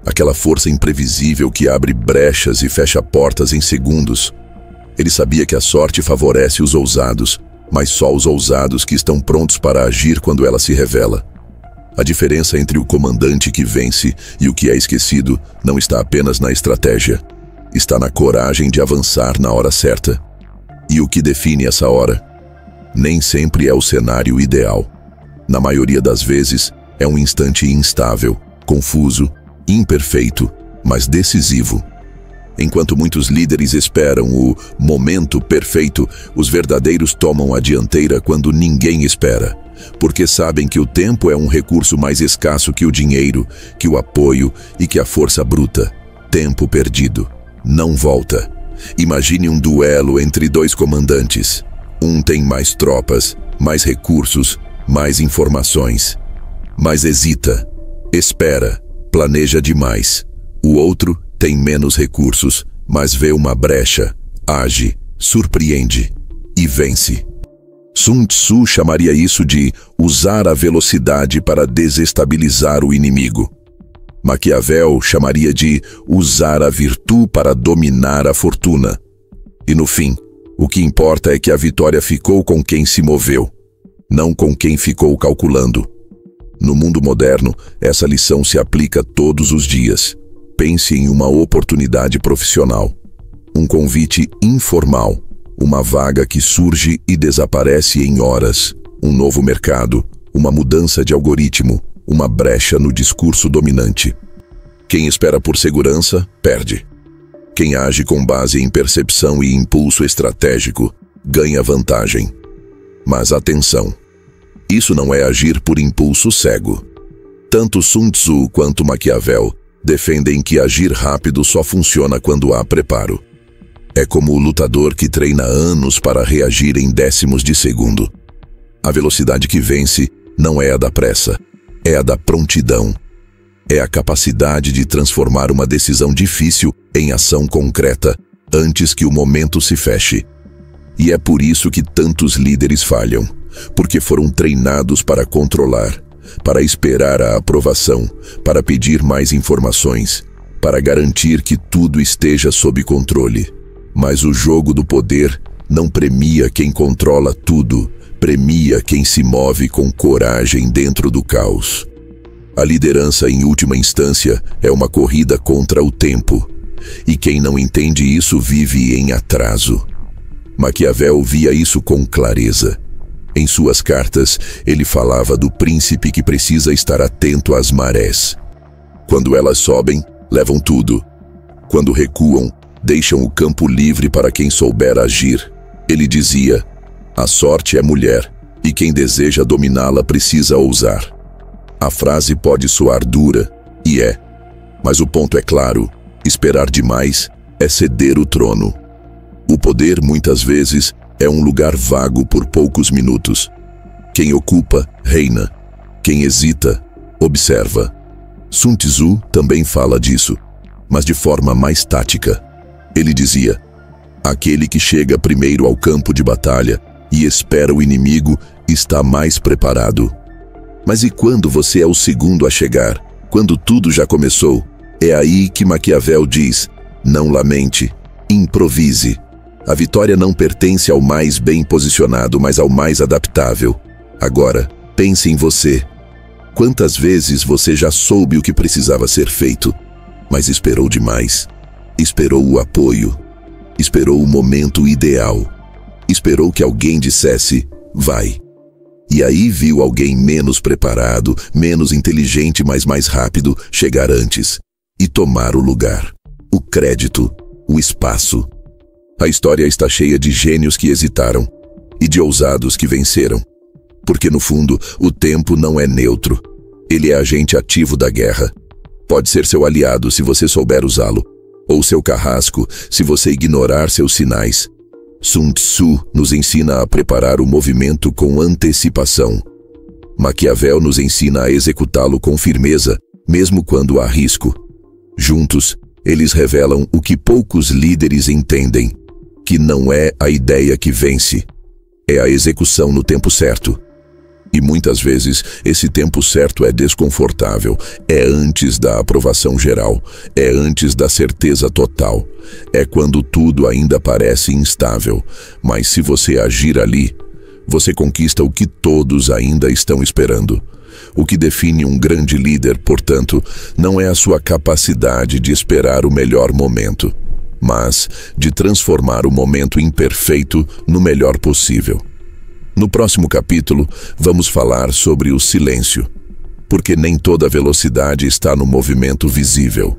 Aquela força imprevisível que abre brechas e fecha portas em segundos. Ele sabia que a sorte favorece os ousados, mas só os ousados que estão prontos para agir quando ela se revela. A diferença entre o comandante que vence e o que é esquecido não está apenas na estratégia. Está na coragem de avançar na hora certa. E o que define essa hora? Nem sempre é o cenário ideal. Na maioria das vezes, é um instante instável, confuso, imperfeito, mas decisivo. Enquanto muitos líderes esperam o momento perfeito, os verdadeiros tomam a dianteira quando ninguém espera, porque sabem que o tempo é um recurso mais escasso que o dinheiro, que o apoio e que a força bruta. Tempo perdido não volta. Imagine um duelo entre dois comandantes. Um tem mais tropas, mais recursos, mais informações, mas hesita, espera, planeja demais. O outro tem menos recursos, mas vê uma brecha, age, surpreende e vence. Sun Tzu chamaria isso de usar a velocidade para desestabilizar o inimigo. Maquiavel chamaria de usar a virtude para dominar a fortuna. E no fim, o que importa é que a vitória ficou com quem se moveu, não com quem ficou calculando. No mundo moderno, essa lição se aplica todos os dias. Pense em uma oportunidade profissional, um convite informal, uma vaga que surge e desaparece em horas, um novo mercado, uma mudança de algoritmo, uma brecha no discurso dominante. Quem espera por segurança, perde. Quem age com base em percepção e impulso estratégico, ganha vantagem. Mas atenção! Isso não é agir por impulso cego. Tanto Sun Tzu quanto Maquiavel defendem que agir rápido só funciona quando há preparo. É como o lutador que treina anos para reagir em décimos de segundo. A velocidade que vence não é a da pressa, é a da prontidão. É a capacidade de transformar uma decisão difícil em ação concreta antes que o momento se feche. E é por isso que tantos líderes falham, porque foram treinados para controlar, para esperar a aprovação, para pedir mais informações, para garantir que tudo esteja sob controle. Mas o jogo do poder não premia quem controla tudo, premia quem se move com coragem dentro do caos. A liderança, em última instância, é uma corrida contra o tempo, e quem não entende isso vive em atraso. Maquiavel via isso com clareza. Em suas cartas, ele falava do príncipe que precisa estar atento às marés. Quando elas sobem, levam tudo. Quando recuam, deixam o campo livre para quem souber agir. Ele dizia: a sorte é mulher, e quem deseja dominá-la precisa ousar. A frase pode soar dura, e é. Mas o ponto é claro: esperar demais é ceder o trono. O poder, muitas vezes, é um lugar vago por poucos minutos. Quem ocupa, reina. Quem hesita, observa. Sun Tzu também fala disso, mas de forma mais tática. Ele dizia: aquele que chega primeiro ao campo de batalha e espera o inimigo está mais preparado. Mas e quando você é o segundo a chegar? Quando tudo já começou? É aí que Maquiavel diz: não lamente, improvise. A vitória não pertence ao mais bem posicionado, mas ao mais adaptável. Agora, pense em você. Quantas vezes você já soube o que precisava ser feito, mas esperou demais? Esperou o apoio. Esperou o momento ideal. Esperou que alguém dissesse: vai. E aí viu alguém menos preparado, menos inteligente, mas mais rápido, chegar antes e tomar o lugar, o crédito, o espaço. A história está cheia de gênios que hesitaram e de ousados que venceram. Porque, no fundo, o tempo não é neutro. Ele é agente ativo da guerra. Pode ser seu aliado se você souber usá-lo, ou seu carrasco se você ignorar seus sinais. Sun Tzu nos ensina a preparar o movimento com antecipação. Maquiavel nos ensina a executá-lo com firmeza, mesmo quando há risco. Juntos, eles revelam o que poucos líderes entendem: que não é a ideia que vence, é a execução no tempo certo. E muitas vezes esse tempo certo é desconfortável, é antes da aprovação geral, é antes da certeza total, é quando tudo ainda parece instável. Mas se você agir ali, você conquista o que todos ainda estão esperando. O que define um grande líder, portanto, não é a sua capacidade de esperar o melhor momento, mas de transformar o momento imperfeito no melhor possível. No próximo capítulo, vamos falar sobre o silêncio, porque nem toda velocidade está no movimento visível.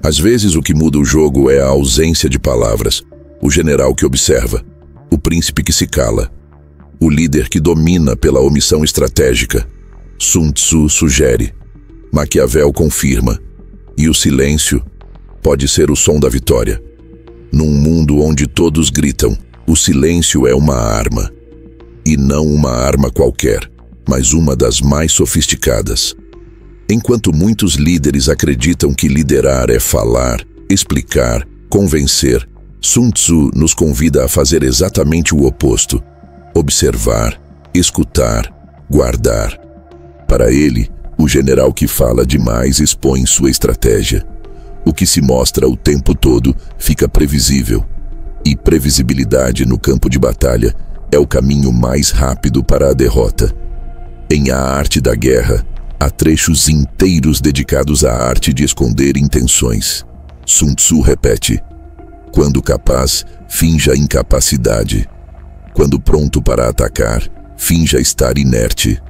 Às vezes o que muda o jogo é a ausência de palavras, o general que observa, o príncipe que se cala, o líder que domina pela omissão estratégica. Sun Tzu sugere, Maquiavel confirma, e o silêncio pode ser o som da vitória. Num mundo onde todos gritam, o silêncio é uma arma. E não uma arma qualquer, mas uma das mais sofisticadas. Enquanto muitos líderes acreditam que liderar é falar, explicar, convencer, Sun Tzu nos convida a fazer exatamente o oposto: observar, escutar, guardar. Para ele, o general que fala demais expõe sua estratégia. O que se mostra o tempo todo fica previsível. E previsibilidade no campo de batalha é o caminho mais rápido para a derrota. Em A Arte da Guerra, Há trechos inteiros dedicados à arte de esconder intenções. Sun Tzu repete: quando capaz, finja incapacidade. Quando pronto para atacar, finja estar inerte.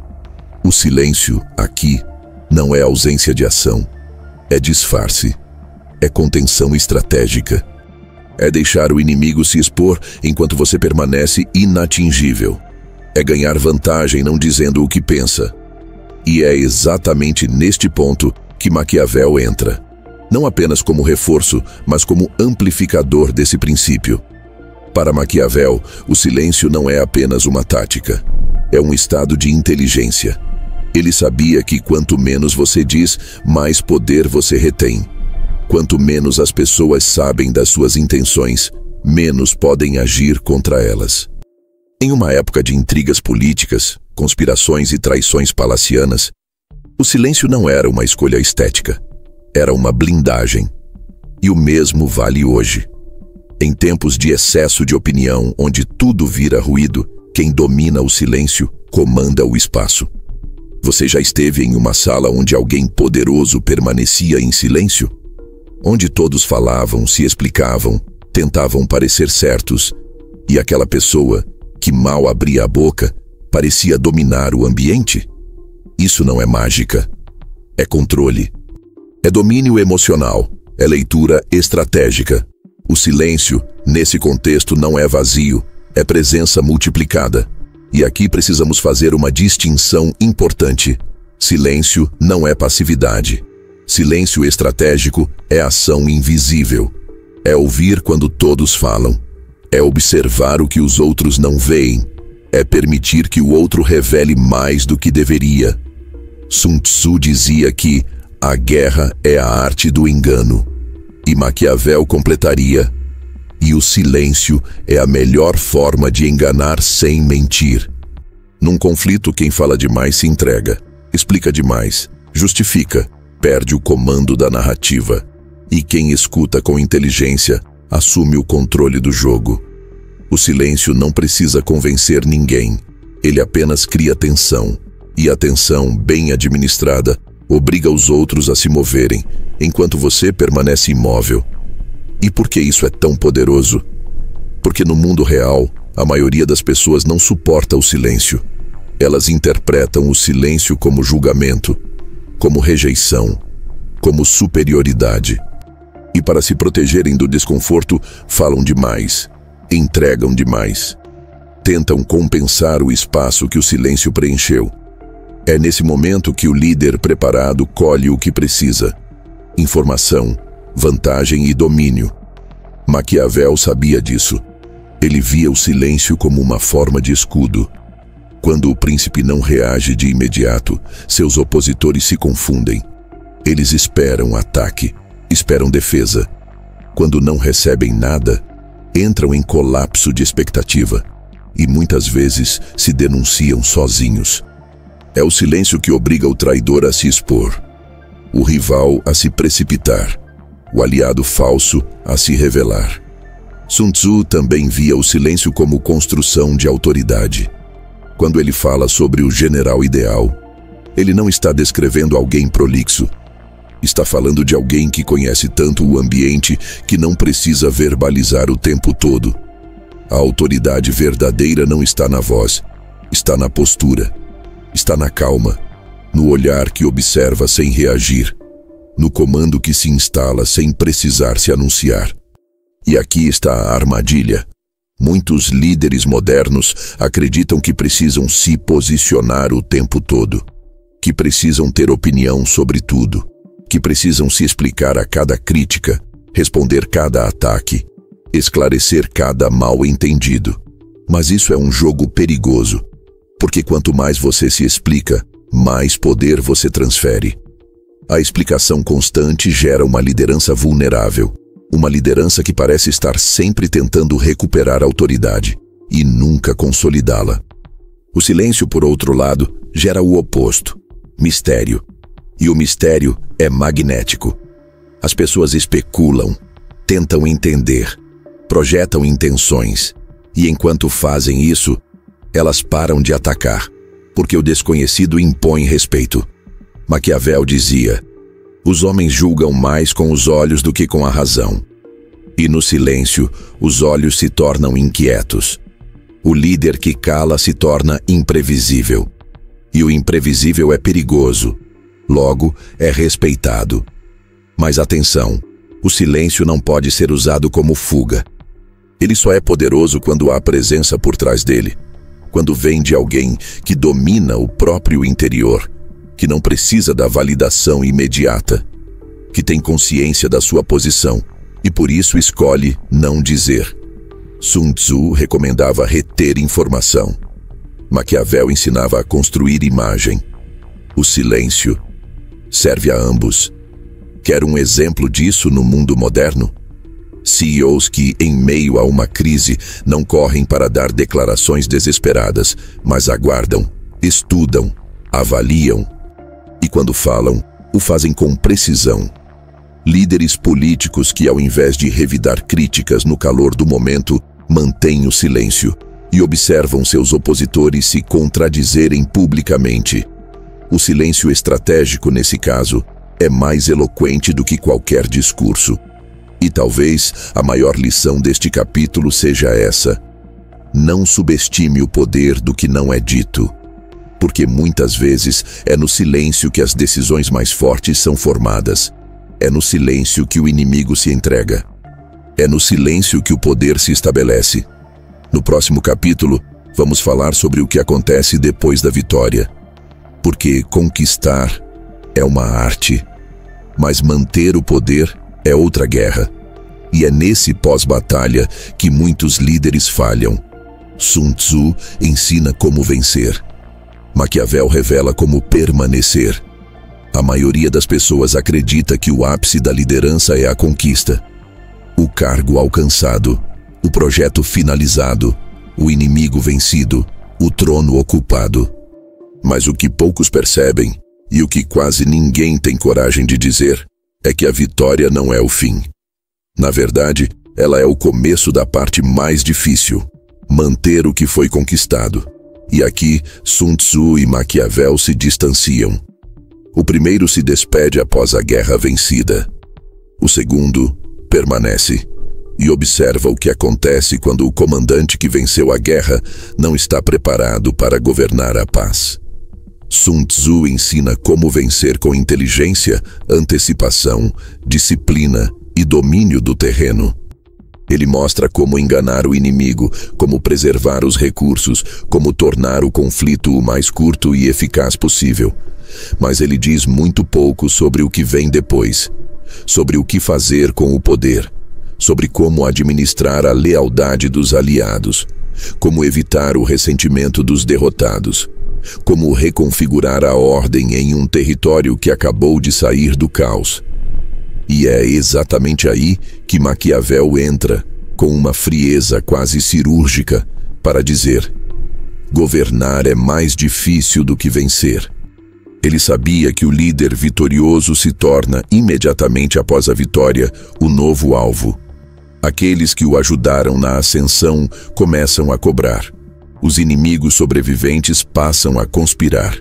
O silêncio, aqui, não é ausência de ação. É disfarce. É contenção estratégica. É deixar o inimigo se expor enquanto você permanece inatingível. É ganhar vantagem não dizendo o que pensa. E é exatamente neste ponto que Maquiavel entra. Não apenas como reforço, mas como amplificador desse princípio. Para Maquiavel, o silêncio não é apenas uma tática. É um estado de inteligência. Ele sabia que quanto menos você diz, mais poder você retém. Quanto menos as pessoas sabem das suas intenções, menos podem agir contra elas. Em uma época de intrigas políticas, conspirações e traições palacianas, o silêncio não era uma escolha estética, era uma blindagem. E o mesmo vale hoje. Em tempos de excesso de opinião, onde tudo vira ruído, quem domina o silêncio comanda o espaço. Você já esteve em uma sala onde alguém poderoso permanecia em silêncio? Onde todos falavam, se explicavam, tentavam parecer certos, e aquela pessoa, que mal abria a boca, parecia dominar o ambiente? Isso não é mágica. É controle. É domínio emocional. É leitura estratégica. O silêncio, nesse contexto, não é vazio. É presença multiplicada. E aqui precisamos fazer uma distinção importante. Silêncio não é passividade. Silêncio estratégico é ação invisível. É ouvir quando todos falam. É observar o que os outros não veem. É permitir que o outro revele mais do que deveria. Sun Tzu dizia que a guerra é a arte do engano. E Maquiavel completaria: e o silêncio é a melhor forma de enganar sem mentir. Num conflito, quem fala demais se entrega, explica demais, justifica, perde o comando da narrativa. E quem escuta com inteligência assume o controle do jogo. O silêncio não precisa convencer ninguém. Ele apenas cria tensão. E a tensão, bem administrada, obriga os outros a se moverem, enquanto você permanece imóvel. E por que isso é tão poderoso? Porque no mundo real, a maioria das pessoas não suporta o silêncio. Elas interpretam o silêncio como julgamento, como rejeição, como superioridade. E para se protegerem do desconforto, falam demais, entregam demais. Tentam compensar o espaço que o silêncio preencheu. É nesse momento que o líder preparado colhe o que precisa: informação, vantagem e domínio. Maquiavel sabia disso. Ele via o silêncio como uma forma de escudo. Quando o príncipe não reage de imediato, seus opositores se confundem. Eles esperam ataque, esperam defesa. Quando não recebem nada, entram em colapso de expectativa e muitas vezes se denunciam sozinhos. É o silêncio que obriga o traidor a se expor, o rival a se precipitar, o aliado falso a se revelar. Sun Tzu também via o silêncio como construção de autoridade. Quando ele fala sobre o general ideal, ele não está descrevendo alguém prolixo. Está falando de alguém que conhece tanto o ambiente que não precisa verbalizar o tempo todo. A autoridade verdadeira não está na voz, está na postura, está na calma, no olhar que observa sem reagir, no comando que se instala sem precisar se anunciar. E aqui está a armadilha. Muitos líderes modernos acreditam que precisam se posicionar o tempo todo, que precisam ter opinião sobre tudo, que precisam se explicar a cada crítica, responder cada ataque, esclarecer cada mal-entendido. Mas isso é um jogo perigoso, porque quanto mais você se explica, mais poder você transfere. A explicação constante gera uma liderança vulnerável, uma liderança que parece estar sempre tentando recuperar a autoridade e nunca consolidá-la. O silêncio, por outro lado, gera o oposto: mistério. E o mistério é magnético. As pessoas especulam, tentam entender, projetam intenções, e enquanto fazem isso, elas param de atacar, porque o desconhecido impõe respeito. Maquiavel dizia: os homens julgam mais com os olhos do que com a razão. E no silêncio, os olhos se tornam inquietos. O líder que cala se torna imprevisível. E o imprevisível é perigoso. Logo, é respeitado. Mas atenção, o silêncio não pode ser usado como fuga. Ele só é poderoso quando há presença por trás dele. Quando vem de alguém que domina o próprio interior, que não precisa da validação imediata, que tem consciência da sua posição e por isso escolhe não dizer. Sun Tzu recomendava reter informação. Maquiavel ensinava a construir imagem. O silêncio serve a ambos. Quer um exemplo disso no mundo moderno? CEOs que, em meio a uma crise, não correm para dar declarações desesperadas, mas aguardam, estudam, avaliam. E quando falam, o fazem com precisão. Líderes políticos que, ao invés de revidar críticas no calor do momento, mantêm o silêncio e observam seus opositores se contradizerem publicamente. O silêncio estratégico, nesse caso, é mais eloquente do que qualquer discurso. E talvez a maior lição deste capítulo seja essa: não subestime o poder do que não é dito. Porque muitas vezes é no silêncio que as decisões mais fortes são formadas. É no silêncio que o inimigo se entrega. É no silêncio que o poder se estabelece. No próximo capítulo, vamos falar sobre o que acontece depois da vitória. Porque conquistar é uma arte, mas manter o poder é outra guerra. E é nesse pós-batalha que muitos líderes falham. Sun Tzu ensina como vencer. Maquiavel revela como permanecer. A maioria das pessoas acredita que o ápice da liderança é a conquista. O cargo alcançado, o projeto finalizado, o inimigo vencido, o trono ocupado. Mas o que poucos percebem, e o que quase ninguém tem coragem de dizer, é que a vitória não é o fim. Na verdade, ela é o começo da parte mais difícil: manter o que foi conquistado. E aqui, Sun Tzu e Maquiavel se distanciam. O primeiro se despede após a guerra vencida. O segundo permanece e observa o que acontece quando o comandante que venceu a guerra não está preparado para governar a paz. Sun Tzu ensina como vencer com inteligência, antecipação, disciplina e domínio do terreno. Ele mostra como enganar o inimigo, como preservar os recursos, como tornar o conflito o mais curto e eficaz possível. Mas ele diz muito pouco sobre o que vem depois, sobre o que fazer com o poder, sobre como administrar a lealdade dos aliados, como evitar o ressentimento dos derrotados, como reconfigurar a ordem em um território que acabou de sair do caos. E é exatamente aí que Maquiavel entra, com uma frieza quase cirúrgica, para dizer: governar é mais difícil do que vencer. Ele sabia que o líder vitorioso se torna, imediatamente após a vitória, o novo alvo. Aqueles que o ajudaram na ascensão começam a cobrar. Os inimigos sobreviventes passam a conspirar.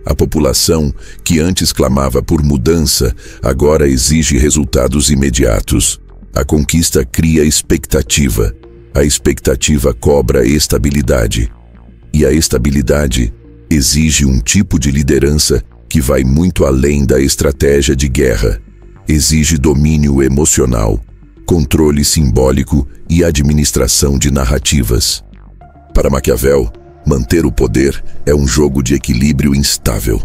A população, que antes clamava por mudança, agora exige resultados imediatos. A conquista cria expectativa. A expectativa cobra estabilidade. E a estabilidade exige um tipo de liderança que vai muito além da estratégia de guerra. Exige domínio emocional, controle simbólico e administração de narrativas. Para Maquiavel, manter o poder é um jogo de equilíbrio instável.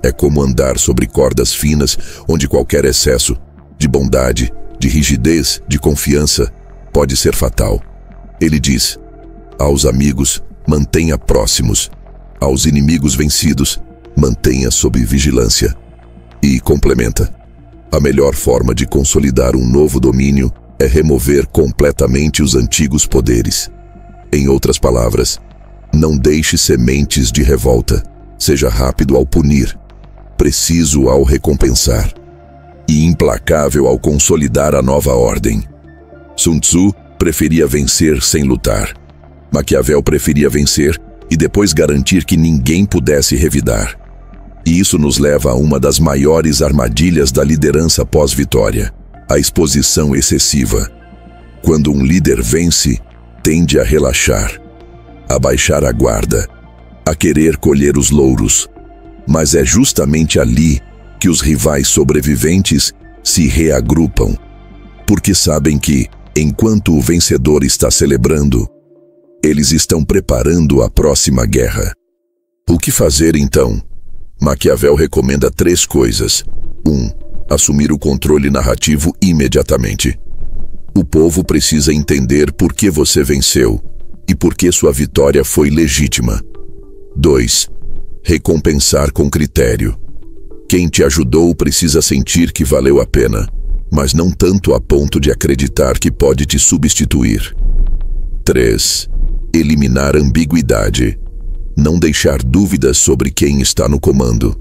É como andar sobre cordas finas, onde qualquer excesso de bondade, de rigidez, de confiança pode ser fatal. Ele diz: aos amigos, mantenha próximos. Aos inimigos vencidos, mantenha sob vigilância. E complementa: a melhor forma de consolidar um novo domínio é remover completamente os antigos poderes. Em outras palavras, não deixe sementes de revolta. Seja rápido ao punir, preciso ao recompensar e implacável ao consolidar a nova ordem. Sun Tzu preferia vencer sem lutar. Maquiavel preferia vencer e depois garantir que ninguém pudesse revidar. E isso nos leva a uma das maiores armadilhas da liderança pós-vitória: a exposição excessiva. Quando um líder vence, tende a relaxar, a baixar a guarda, a querer colher os louros. Mas é justamente ali que os rivais sobreviventes se reagrupam, porque sabem que, enquanto o vencedor está celebrando, eles estão preparando a próxima guerra. O que fazer então? Maquiavel recomenda 3 coisas. 1. Assumir o controle narrativo imediatamente. O povo precisa entender por que você venceu e por que sua vitória foi legítima. 2. Recompensar com critério. Quem te ajudou precisa sentir que valeu a pena, mas não tanto a ponto de acreditar que pode te substituir. 3. Eliminar ambiguidade. Não deixar dúvidas sobre quem está no comando.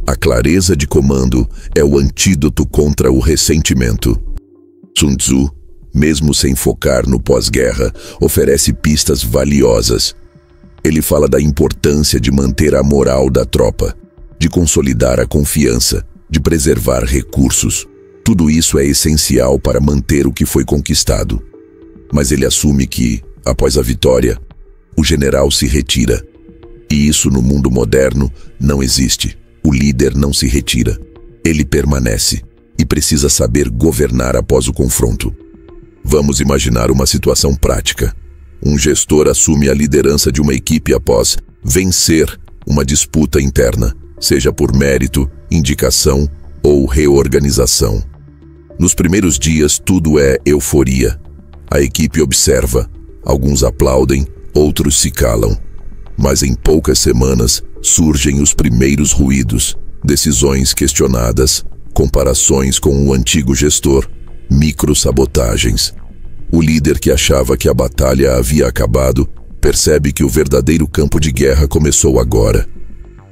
A clareza de comando é o antídoto contra o ressentimento. Sun Tzu, mesmo sem focar no pós-guerra, oferece pistas valiosas. Ele fala da importância de manter a moral da tropa, de consolidar a confiança, de preservar recursos. Tudo isso é essencial para manter o que foi conquistado. Mas ele assume que, após a vitória, o general se retira. E isso no mundo moderno não existe. O líder não se retira. Ele permanece e precisa saber governar após o confronto. Vamos imaginar uma situação prática. Um gestor assume a liderança de uma equipe após vencer uma disputa interna, seja por mérito, indicação ou reorganização. Nos primeiros dias, tudo é euforia. A equipe observa, alguns aplaudem, outros se calam. Mas em poucas semanas, surgem os primeiros ruídos, decisões questionadas, comparações com o antigo gestor, microsabotagens. O líder que achava que a batalha havia acabado, percebe que o verdadeiro campo de guerra começou agora.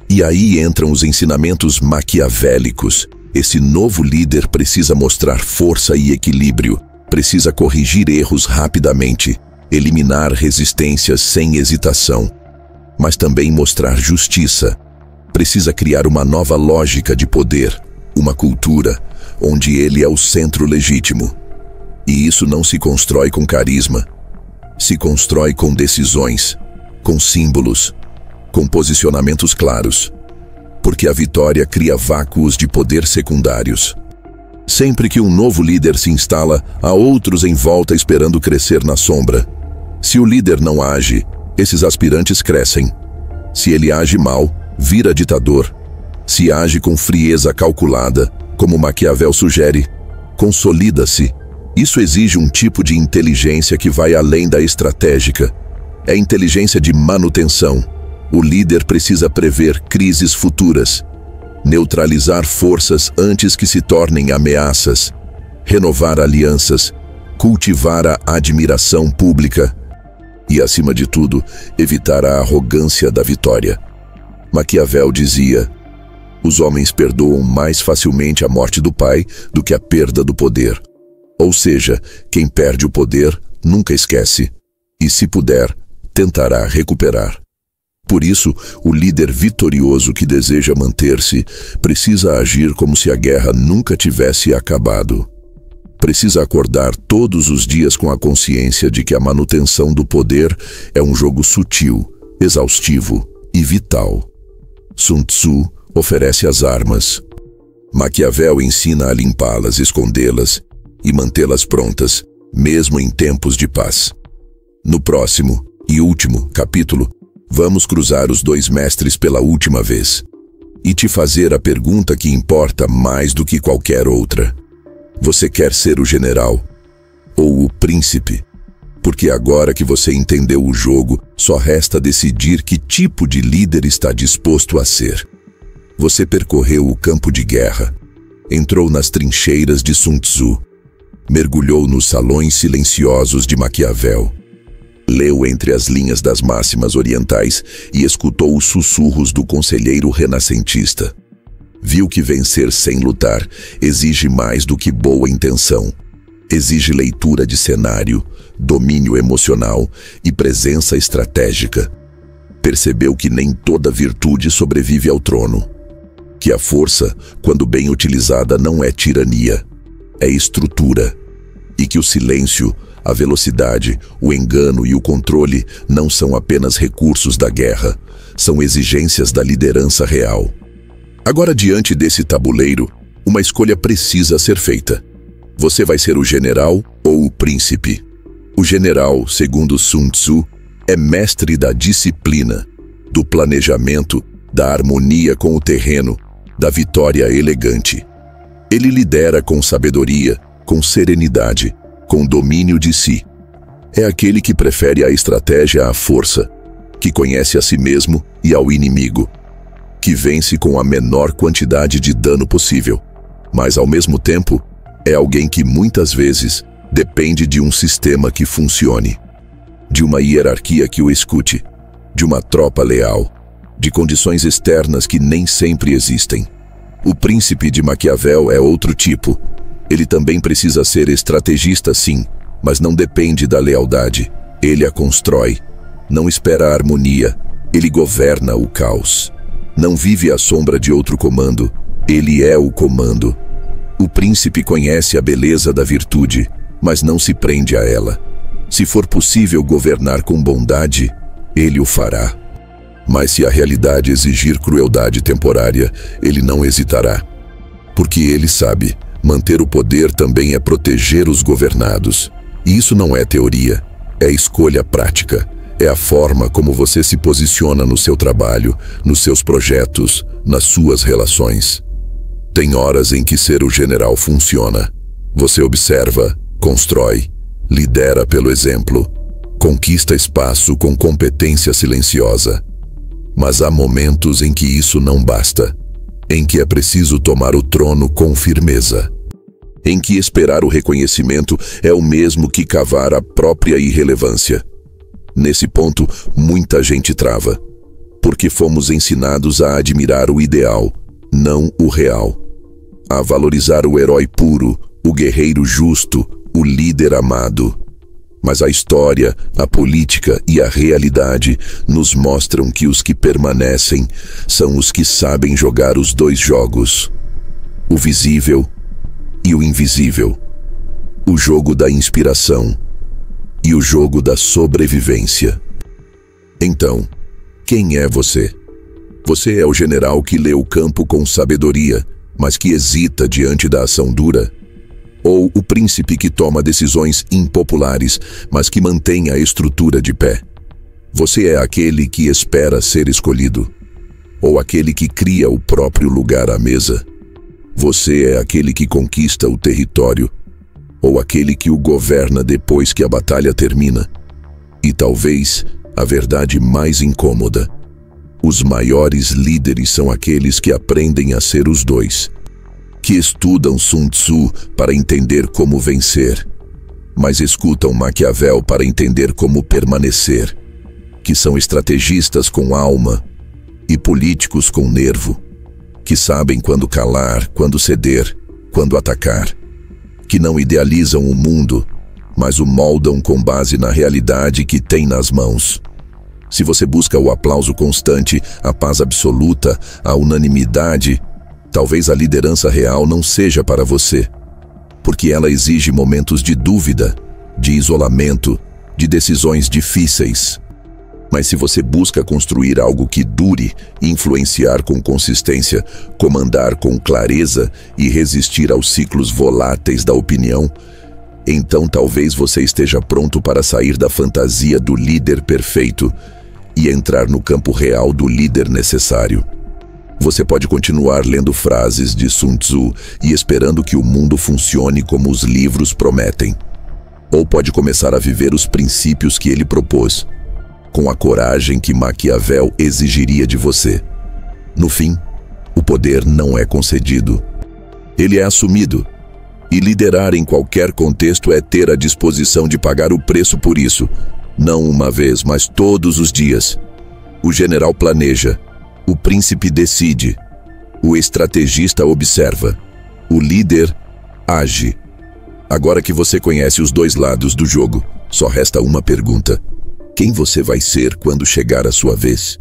E aí entram os ensinamentos maquiavélicos. Esse novo líder precisa mostrar força e equilíbrio, precisa corrigir erros rapidamente, eliminar resistências sem hesitação, mas também mostrar justiça. Precisa criar uma nova lógica de poder, uma cultura onde ele é o centro legítimo. E isso não se constrói com carisma, se constrói com decisões, com símbolos, com posicionamentos claros. Porque a vitória cria vácuos de poder secundários. Sempre que um novo líder se instala, há outros em volta esperando crescer na sombra. Se o líder não age, esses aspirantes crescem. Se ele age mal, vira ditador. Se age com frieza calculada, como Maquiavel sugere, consolida-se. Isso exige um tipo de inteligência que vai além da estratégica. É inteligência de manutenção. O líder precisa prever crises futuras, neutralizar forças antes que se tornem ameaças, renovar alianças, cultivar a admiração pública e, acima de tudo, evitar a arrogância da vitória. Maquiavel dizia: os homens perdoam mais facilmente a morte do pai do que a perda do poder. Ou seja, quem perde o poder nunca esquece, e se puder, tentará recuperar. Por isso, o líder vitorioso que deseja manter-se precisa agir como se a guerra nunca tivesse acabado. Precisa acordar todos os dias com a consciência de que a manutenção do poder é um jogo sutil, exaustivo e vital. Sun Tzu oferece as armas. Maquiavel ensina a limpá-las, escondê-las e mantê-las prontas, mesmo em tempos de paz. No próximo e último capítulo, vamos cruzar os dois mestres pela última vez e te fazer a pergunta que importa mais do que qualquer outra. Você quer ser o general ou o príncipe? Porque agora que você entendeu o jogo, só resta decidir que tipo de líder está disposto a ser. Você percorreu o campo de guerra, entrou nas trincheiras de Sun Tzu, mergulhou nos salões silenciosos de Maquiavel, leu entre as linhas das máximas orientais e escutou os sussurros do conselheiro renascentista. Viu que vencer sem lutar exige mais do que boa intenção. Exige leitura de cenário, domínio emocional e presença estratégica. Percebeu que nem toda virtude sobrevive ao trono. que a força, quando bem utilizada, não é tirania, é estrutura, e que o silêncio, a velocidade, o engano e o controle não são apenas recursos da guerra, são exigências da liderança real. Agora, diante desse tabuleiro, uma escolha precisa ser feita. Você vai ser o general ou o príncipe? O general, segundo Sun Tzu, é mestre da disciplina, do planejamento, da harmonia com o terreno, da vitória elegante. Ele lidera com sabedoria, com serenidade, com domínio de si. É aquele que prefere a estratégia à força, que conhece a si mesmo e ao inimigo, que vence com a menor quantidade de dano possível, mas ao mesmo tempo é alguém que muitas vezes depende de um sistema que funcione, de uma hierarquia que o escute, de uma tropa leal, de condições externas que nem sempre existem. O príncipe de Maquiavel é outro tipo. Ele também precisa ser estrategista, sim, mas não depende da lealdade. Ele a constrói. Não espera a harmonia. Ele governa o caos. Não vive à sombra de outro comando. Ele é o comando. O príncipe conhece a beleza da virtude, mas não se prende a ela. Se for possível governar com bondade, ele o fará. Mas se a realidade exigir crueldade temporária, ele não hesitará. Porque ele sabe, manter o poder também é proteger os governados. E isso não é teoria, é escolha prática. É a forma como você se posiciona no seu trabalho, nos seus projetos, nas suas relações. Tem horas em que ser o general funciona. Você observa, constrói, lidera pelo exemplo, conquista espaço com competência silenciosa. Mas há momentos em que isso não basta, em que é preciso tomar o trono com firmeza, em que esperar o reconhecimento é o mesmo que cavar a própria irrelevância. Nesse ponto, muita gente trava, porque fomos ensinados a admirar o ideal, não o real, a valorizar o herói puro, o guerreiro justo, o líder amado. Mas a história, a política e a realidade nos mostram que os que permanecem são os que sabem jogar os dois jogos, o visível e o invisível, o jogo da inspiração e o jogo da sobrevivência. Então, quem é você? Você é o general que lê o campo com sabedoria, mas que hesita diante da ação dura? Ou o príncipe que toma decisões impopulares, mas que mantém a estrutura de pé? Você é aquele que espera ser escolhido? Ou aquele que cria o próprio lugar à mesa? Você é aquele que conquista o território? Ou aquele que o governa depois que a batalha termina? E talvez a verdade mais incômoda: os maiores líderes são aqueles que aprendem a ser os dois, que estudam Sun Tzu para entender como vencer, mas escutam Maquiavel para entender como permanecer, que são estrategistas com alma e políticos com nervo, que sabem quando calar, quando ceder, quando atacar, que não idealizam o mundo, mas o moldam com base na realidade que tem nas mãos. Se você busca o aplauso constante, a paz absoluta, a unanimidade, talvez a liderança real não seja para você, porque ela exige momentos de dúvida, de isolamento, de decisões difíceis. Mas se você busca construir algo que dure, influenciar com consistência, comandar com clareza e resistir aos ciclos voláteis da opinião, então talvez você esteja pronto para sair da fantasia do líder perfeito e entrar no campo real do líder necessário. Você pode continuar lendo frases de Sun Tzu e esperando que o mundo funcione como os livros prometem. Ou pode começar a viver os princípios que ele propôs, com a coragem que Maquiavel exigiria de você. No fim, o poder não é concedido. Ele é assumido. E liderar em qualquer contexto é ter a disposição de pagar o preço por isso. Não uma vez, mas todos os dias. O general planeja. O príncipe decide, o estrategista observa, o líder age. Agora que você conhece os dois lados do jogo, só resta uma pergunta: quem você vai ser quando chegar a sua vez?